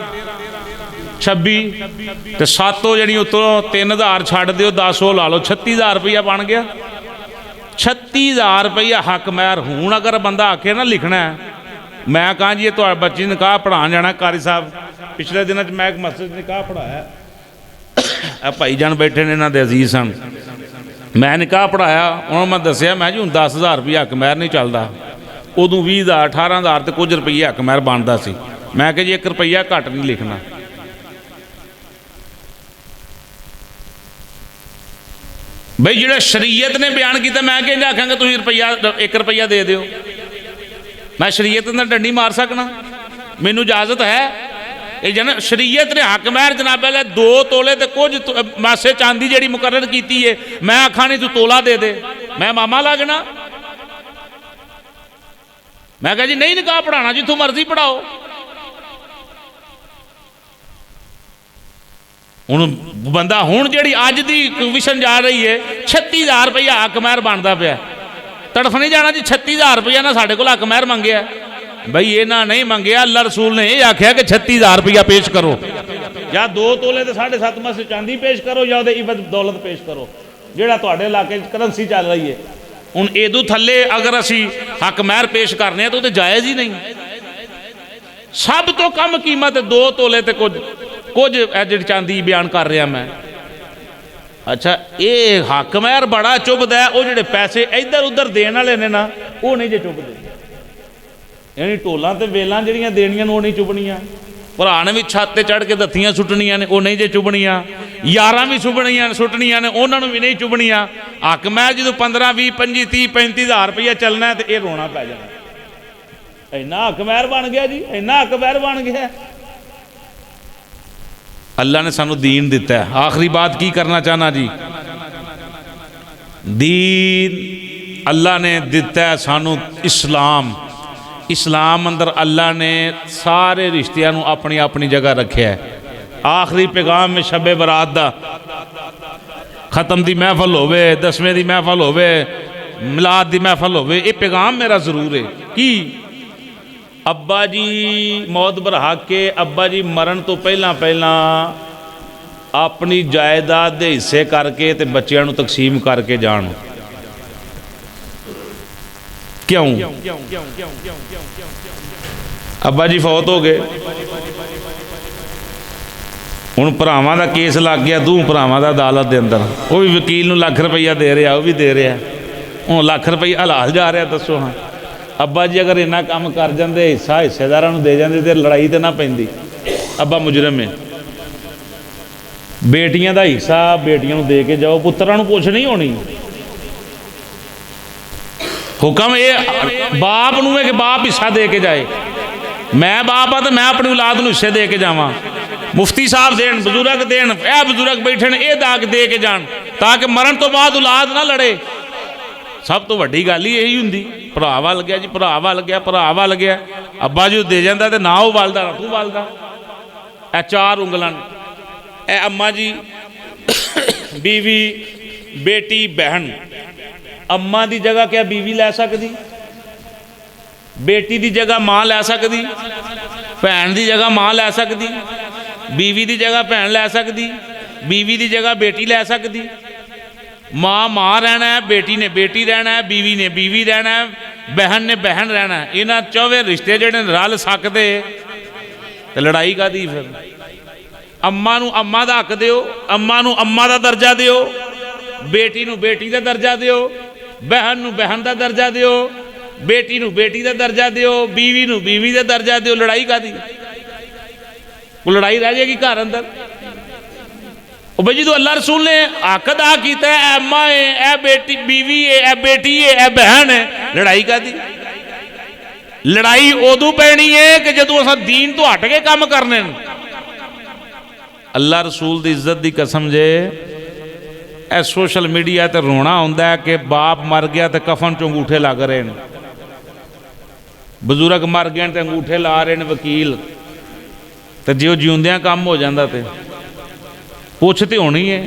26 ते 7 जी उतों 3,000 छड्ड दिओ, 10 ला लो, 36,000 रुपया बन गया। 36,000 रुपया हक महर। हुण अगर बंदा आखे ना लिखना है, मैं कहा जी ये तो बच्ची निकाह पढ़ाने जाना कारी साहब, पिछले दिनों मैं एक मस्जिद निकाह पढ़ाया, भाई जान बैठे ने इन्हों के अजीज सन, मैं निकाह पढ़ाया, उन्होंने मैं दसिया मैं जी हूँ 10,000 रुपया हक महर नहीं चलता, उदों 20,000 18,000 तो कुछ रुपये हक महर बनता सी। मैं कहा जी 1 रुपया घट नहीं लिखना। ਬਈ ਜਿਹੜਾ ਸ਼ਰੀਅਤ ਨੇ ਬਿਆਨ ਕੀਤਾ, ਮੈਂ ਕਿਹਨੇ ਆਖਾਂਗਾ ਤੁਸੀਂ ਰੁਪਈਆ 1 ਰੁਪਈਆ ਦੇ ਦਿਓ? ਮੈਂ ਸ਼ਰੀਅਤ ਨਾਲ ਡੰਡੀ ਮਾਰ ਸਕਣਾ? ਮੈਨੂੰ ਇਜਾਜ਼ਤ ਹੈ? ਇਹ ਜਨ ਸ਼ਰੀਅਤ ਨੇ ਹੱਕ ਮਹਿਰ ਜਨਾਬ ਵਾਲੇ 2 ਤੋਲੇ ਤੇ ਕੁਝ ਮਾਸੇ ਚਾਂਦੀ ਜਿਹੜੀ ਮੁਕਰਰ ਕੀਤੀ ਹੈ, ਮੈਂ ਆਖਾਂ ਨਹੀਂ ਤੂੰ ਤੋਲਾ ਦੇ ਦੇ, ਮੈਂ ਮਾਮਾ ਲੱਗਣਾ? ਮੈਂ ਕਹਾਂ ਜੀ ਨਹੀਂ ਨਿਕਾਹ ਪੜਾਉਣਾ, ਜਿੱਥੋਂ ਮਰਜ਼ੀ ਪੜਾਓ। ਹੁਣ ਬੰਦਾ ਹੁਣ ਜਿਹੜੀ ਅੱਜ ਦੀ ਕਮਿਸ਼ਨ ਜਾ ਰਹੀ ਹੈ 36,000 ਰੁਪਇਆ ਹੱਕ ਮਹਿਰ ਬਣਦਾ ਪਿਆ। ਤੜਫ ਨਹੀਂ ਜਾਣਾ ਜੀ 36,000 ਰੁਪਇਆ ਨਾ ਸਾਡੇ ਕੋਲ ਹੱਕ ਮਹਿਰ ਮੰਗਿਆ। ਬਈ ਇਹਨਾਂ ਨਹੀਂ ਮੰਗਿਆ, ਅੱਲਾ ਰਸੂਲ ਨੇ ਇਹ ਆਖਿਆ ਕਿ 36,000 ਰੁਪਇਆ ਪੇਸ਼ ਕਰੋ, ਜਾਂ 2 ਤੋਲੇ ਤੇ 7.5 ਮਾਸੇ ਚਾਂਦੀ ਪੇਸ਼ ਕਰੋ, ਜਾਂ ਉਹਦੇ ਇਵਦ ਦੌਲਤ ਪੇਸ਼ ਕਰੋ, ਜਿਹੜਾ ਤੁਹਾਡੇ ਇਲਾਕੇ 'ਚ ਕਰੰਸੀ ਚੱਲ ਰਹੀ ਹੈ। ਹੁਣ ਇਹਦੂ ਥੱਲੇ ਅਗਰ ਅਸੀਂ ਹੱਕ ਮਹਿਰ ਪੇਸ਼ ਕਰਨੇ ਆ ਤਾਂ ਉਹ ਤੇ ਜਾਇਜ਼ ਹੀ ਨਹੀਂ। ਸਭ ਤੋਂ ਕਮ ਕੀਮਤ 2 ਤੋਲੇ ਤੇ ਕੁਝ ਇਹ ਜਿਹੜੀ ਚਾਂਦੀ ਬਿਆਨ ਕਰ ਰਿਹਾ ਮੈਂ। ਅੱਛਾ, ਇਹ ਹੱਕ ਮਹਿਰ ਬੜਾ ਚੁੱਭਦਾ, ਉਹ ਜਿਹੜੇ ਪੈਸੇ ਇੱਧਰ ਉੱਧਰ ਦੇਣ ਵਾਲੇ ਨੇ ਨਾ, ਉਹ ਨਹੀਂ ਜੇ ਚੁੱਭਦੇ। ਯਾਨੀ ਢੋਲਾਂ ਤੇ ਵੇਲਾਂ ਜਿਹੜੀਆਂ ਦੇਣੀਆਂ ਨੇ ਉਹ ਨਹੀਂ ਚੁੱਭਣੀਆਂ, ਭਰਾ ਨੇ ਵੀ ਛੱਤ ਤੇ ਚੜ੍ਹ ਕੇ ਦੱਥੀਆਂ ਸੁੱਟਣੀਆਂ ਨੇ ਉਹ ਨਹੀਂ ਜੇ ਚੁੱਭਣੀਆਂ, ਯਾਰਾਂ ਵੀ ਸੁੱਟਣੀਆਂ ਨੇ ਉਹਨਾਂ ਨੂੰ ਵੀ ਨਹੀਂ ਚੁੱਭਣੀਆਂ। ਹੱਕ ਮਹਿਰ ਜਦੋਂ 15, 20, 25, 30, 35,000 ਰੁਪਈਆ ਚੱਲਣਾ ਤੇ ਇਹ ਰੋਣਾ ਪੈ ਜਾਣਾ। ਇੰਨਾ ਹੱਕ ਮਹਿਰ ਬਣ ਗਿਆ ਜੀ, ਇੰਨਾ ਹੱਕ ਮਹਿਰ ਬਣ ਗਿਆ। अल्लाह ने सानू दीन दिता है। आखिरी बात की करना चाहना जी, दीन अल्लाह ने दिता है सानू इस्लाम। इस्लाम अंदर अल्लाह ने सारे रिश्तियां नू अपनी अपनी जगह रखे है। आखिरी पैगाम में शबे बरात दा खत्म दी महफल होवे, 10वें दी महफल होवे, मिलाद दी महफल होवे, ये पैगाम मेरा जरूर है कि अब्बा जी मौत बरहा के अब्बा जी मरण तो पहला अपनी जायदाद के हिस्से करके ते बच्चों को तकसीम करके जान। क्यों? अब्बा जी फौत हो गए, हुण भरावां दा केस लग गया, 2 भरावां दा अदालत के अंदर, वो भी वकील नूं लाख रुपया दे रहा, वो भी दे रहा, हुण लाख रुपया हलाल जा रहा। दसो हाँ, अब्बा जी अगर इन्ना काम कर जाते, हिस्सा हिस्सेदारां नूं दे जाते तो लड़ाई तो ना पैंदी। अब्बा मुजरम है, बेटियां दा हिस्सा बेटियां नूं दे के जाओ, पुत्रां नूं कुछ नहीं होनी। हुक्म ये बाप नूं है कि बाप हिस्सा दे के जाए। मैं बाप हाँ तो मैं अपनी औलाद नूं हिस्से दे के जावां। मुफ्ती साहब देन, बजुर्ग देन, यह बजुर्ग बैठे ने, ये दाग दे के जान, ताकि मरण तो बाद औलाद ना लड़े। सब तो वड्डी गल ही यही हुंदी, भरा वल गया जी, भरा वल गया, भरा वल गया। अब्बा जी दे जाता तो ना वो वलदा ना तू वलदा। ए 4 उंगलां, ए अम्मा जी, बीवी, बेटी, बहन। अम्मा की जगह क्या बीवी लै सकती? बेटी की जगह माँ लै सकती? भैन की जगह माँ लै सकती? बीवी की जगह भैन लै सकती? बीवी की जगह बेटी लै सकती? माँ माँ रहना है, बेटी ने बेटी रहना है, बीवी ने बीवी रहना है, बहन ने बहन रहना है। इन्हां 4 रिश्ते जिहड़े रल सकते तो लड़ाई कादी? फिर अम्मा नूं अम्मा दा हक दिओ, अम्मा नूं अम्मा दा दर्जा दिओ, बेटी नूं बेटी दा दर्जा दिओ, बहन नूं बहन दा दर्जा दिओ, बेटी नूं बेटी दा दर्जा दिओ, बीवी नूं बीवी दा दर्जा दिओ। लड़ाई कादी? वो लड़ाई रह जाएगी घर अंदर। भाई जो अल्लाह रसूल ने हक अदा किया, अम्मा है, ए बेटी बीवी है, ए बेटी है, ए बहन है, लड़ाई का दी? लड़ाई उदू पैनी है कि जो अस दीन तो हट के काम करने। अल्लाह रसूल की इज्जत की कसम जे, ए सोशल मीडिया ते रोना होंदा है कि बाप मर गया तो कफन चो अंगूठे लग रहे हैं, बजुर्ग मर गए तो अंगूठे ला रहे हैं वकील, तो जो जिउंदियां काम हो जाता तो पुछ तो होनी है।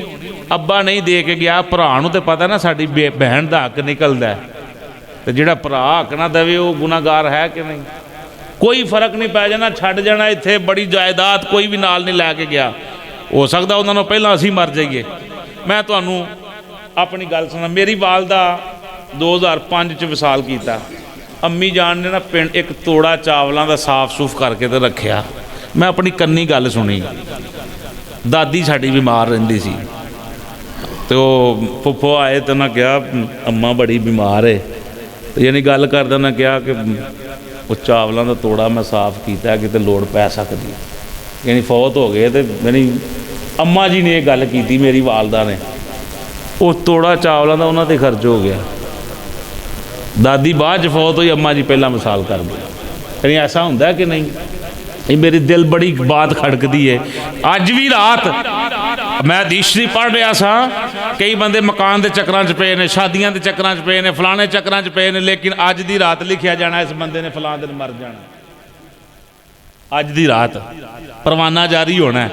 अब्बा नहीं दे के गया, भरा नूं तो पता ना साडी बहन का हक निकलता है, तो जिहड़ा भरा हक ना देवे वो गुनाहगार है कि नहीं? कोई फर्क नहीं पै जाना, छड्ड जाना इत्थे बड़ी जायदाद कोई भी नाल नहीं लैके गया, हो सकता उन्होंने पहला असीं मर जाइए। मैं तुहानूं अपनी गल सुना, मेरी वालदा 2005 च विसाल किया। अम्मी जान ने ना पिंड एक तोड़ा चावलों का साफ सूफ करके तो रखिया। मैं अपनी कन्नी गल सुनी, दादी साड़ी बीमार रहिंदी सी, तो फुफो आए तो उन्हें कहा अम्मा बड़ी बीमार है, तो यानी गल करदा उन्हें कहा कि वो चावलों का तोड़ा मैं साफ किया कि लोड़ पै सकती, यानी फौत हो गए। तो यानी अम्मा जी ने यह गल की मेरी वालदा ने, ਉਹ ਤੋੜਾ ਚਾਵਲਾਂ ਦਾ ਉਹਨਾਂ 'ਤੇ ਖਰਚ ਹੋ ਗਿਆ। ਦਾਦੀ ਬਾਅਦ 'ਚ ਫੌਤ ਹੋਈ, ਅੰਮਾ ਜੀ ਪਹਿਲਾਂ ਮਿਸਾਲ ਕਰ ਗਏ। ਕहीं ਐਸਾ ਹੁੰਦਾ ਕਿ ਨਹੀਂ? ਇਹ ਮੇਰੀ ਦਿਲ ਬੜੀ ਬਾਤ ਖੜਕਦੀ ਹੈ। ਅੱਜ ਵੀ ਰਾਤ ਮੈਂ ਹਦੀਸ ਸ਼ਰੀਫ ਪੜ੍ਹ ਰਿਹਾ ਸਾਂ, ਕਈ ਬੰਦੇ ਮਕਾਨ ਦੇ ਚੱਕਰਾਂ 'ਚ ਪਏ ਨੇ, ਸ਼ਾਦੀਆਂ ਦੇ ਚੱਕਰਾਂ 'ਚ ਪਏ ਨੇ, ਫਲਾਣੇ ਚੱਕਰਾਂ 'ਚ ਪਏ ਨੇ, ਲੇਕਿਨ ਅੱਜ ਦੀ ਰਾਤ ਲਿਖਿਆ ਜਾਣਾ ਇਸ ਬੰਦੇ ਨੇ ਫਲਾਣ ਦਿਨ ਮਰ ਜਾਣਾ। ਅੱਜ ਦੀ ਰਾਤ ਪਰਵਾਨਾ ਜਾਰੀ ਹੋਣਾ,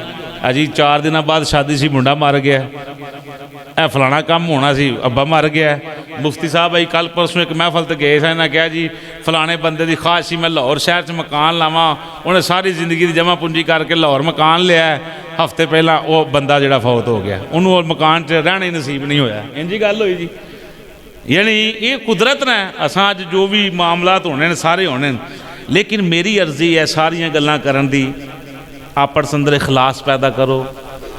ਅਜੀ 4 ਦਿਨਾਂ ਬਾਅਦ ਸ਼ਾਦੀ ਸੀ, ਮੁੰਡਾ ਮਰ ਗਿਆ, ਇਹ ਫਲਾਣਾ ਕੰਮ ਹੋਣਾ ਸੀ, ਅੱਬਾ ਮਰ ਗਿਆ। ਮੁਫਤੀ ਸਾਹਿਬ ਆਈ ਕੱਲ ਪਰਸੋਂ ਇੱਕ ਮਹਿਫਲ ਤੇ ਗਏ ਸਨ, ਕਿਹਾ ਜੀ ਫਲਾਣੇ ਬੰਦੇ ਦੀ ਖਾਸ਼ ਸੀ ਮੈਂ ਲਾਹੌਰ ਸ਼ਹਿਰ 'ਚ ਮਕਾਨ ਲਾਵਾਂ, ਉਹਨੇ ਸਾਰੀ ਜ਼ਿੰਦਗੀ ਦੀ ਜਮ੍ਹਾਂ ਪੂੰਜੀ ਕਰਕੇ ਲਾਹੌਰ ਮਕਾਨ ਲਿਆ, ਹਫ਼ਤੇ ਪਹਿਲਾਂ ਉਹ ਬੰਦਾ ਜਿਹੜਾ ਫੌਤ ਹੋ ਗਿਆ, ਉਹਨੂੰ ਉਹ ਮਕਾਨ 'ਚ ਰਹਿਣਾ ਹੀ ਨਸੀਬ ਨਹੀਂ ਹੋਇਆ। ਇੰਝ ਹੀ ਗੱਲ ਹੋਈ ਜੀ। ਯਾਨੀ ਇਹ ਕੁਦਰਤ ਨੇ, ਅਸਾਂ ਅੱਜ ਜੋ ਵੀ ਮਾਮਲਾਤ ਹੋਣੇ ਨੇ ਸਾਰੇ ਹੋਣੇ ਨੇ, ਲੇਕਿਨ ਮੇਰੀ ਅਰਜ਼ੀ ਹੈ ਸਾਰੀਆਂ ਗੱਲਾਂ ਕਰਨ ਦੀ, ਆਪਸ ਅੰਦਰ ਇਖਲਾਸ ਪੈਦਾ ਕਰੋ।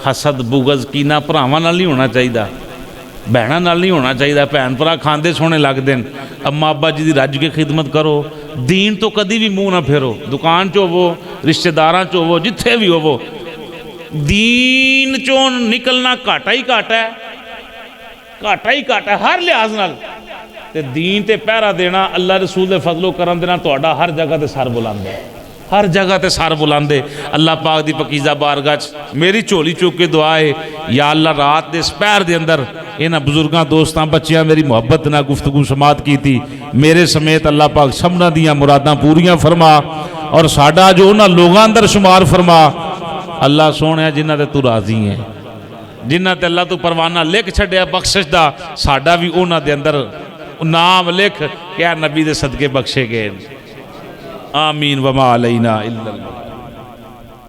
ਹਸਦ ਬੁਗਜ਼ ਕੀਨਾ ਭਰਾਵਾਂ ਨਾਲ ਨਹੀਂ ਹੋਣਾ ਚਾਹੀਦਾ, ਭੈਣਾਂ ਨਾਲ ਨਹੀਂ ਹੋਣਾ ਚਾਹੀਦਾ। ਭੈਣ ਭਰਾ ਖਾਂਦੇ ਸੋਹਣੇ ਲੱਗਦੇ ਨੇ, ਅੰਮਾ ਅੱਬਾ ਜੀ ਦੀ ਰੱਜ ਕੇ ਖਿਦਮਤ ਕਰੋ। ਦੀਨ ਤੋਂ ਕਦੀ ਵੀ ਮੂੰਹ ਨਾ ਫੇਰੋ, ਦੁਕਾਨ 'ਚ ਹੋਵੋ, ਰਿਸ਼ਤੇਦਾਰਾਂ 'ਚ ਹੋਵੋ, ਜਿੱਥੇ ਵੀ ਹੋਵੋ, ਦੀਨ 'ਚੋਂ ਨਿਕਲਣਾ ਘਾਟਾ ਹੀ ਘਾਟਾ ਹੈ, ਘਾਟਾ ਹੀ ਘਾਟਾ ਹਰ ਲਿਹਾਜ਼ ਨਾਲ। ਤੇ ਦੀਨ ਤੇ ਪਹਿਰਾ ਦੇਣਾ ਅੱਲਾ ਰਸੂਲ ਦੇ ਫਜ਼ਲੋ ਕਰਮ ਦੇ ਨਾਲ ਤੁਹਾਡਾ ਹਰ ਜਗ੍ਹਾ ਤੇ ਸਰ ਬੁਲੰਦ ਹੈ, हर जगह ते सर बुलांदे। अल्लाह पाक दी पकीज़ा बारगाह च मेरी झोली चुक के दुआ है, या अल्लाह रात दे पैर दे अंदर इन्हां बुजुर्गां दोस्तां बच्चियां मेरी मुहब्बत नाल गुफ्तगू समात की थी, मेरे समेत अल्लाह पाक सबना दियां मुरादां पूरियां फरमा और साडा जो उन्हां लोगां अंदर शुमार फरमा। अल्लाह सोहणिया जिन्हां ते तू राज़ी है, जिन्हां ते अल्लाह तू परवाना लिख छड्डिया बख्शिश दा, साडा भी उन्हां दे अंदर नाम लिख क्या नबी दे सदके बख्शे गए। आमीन वमा अलैना इल्लल्लाह।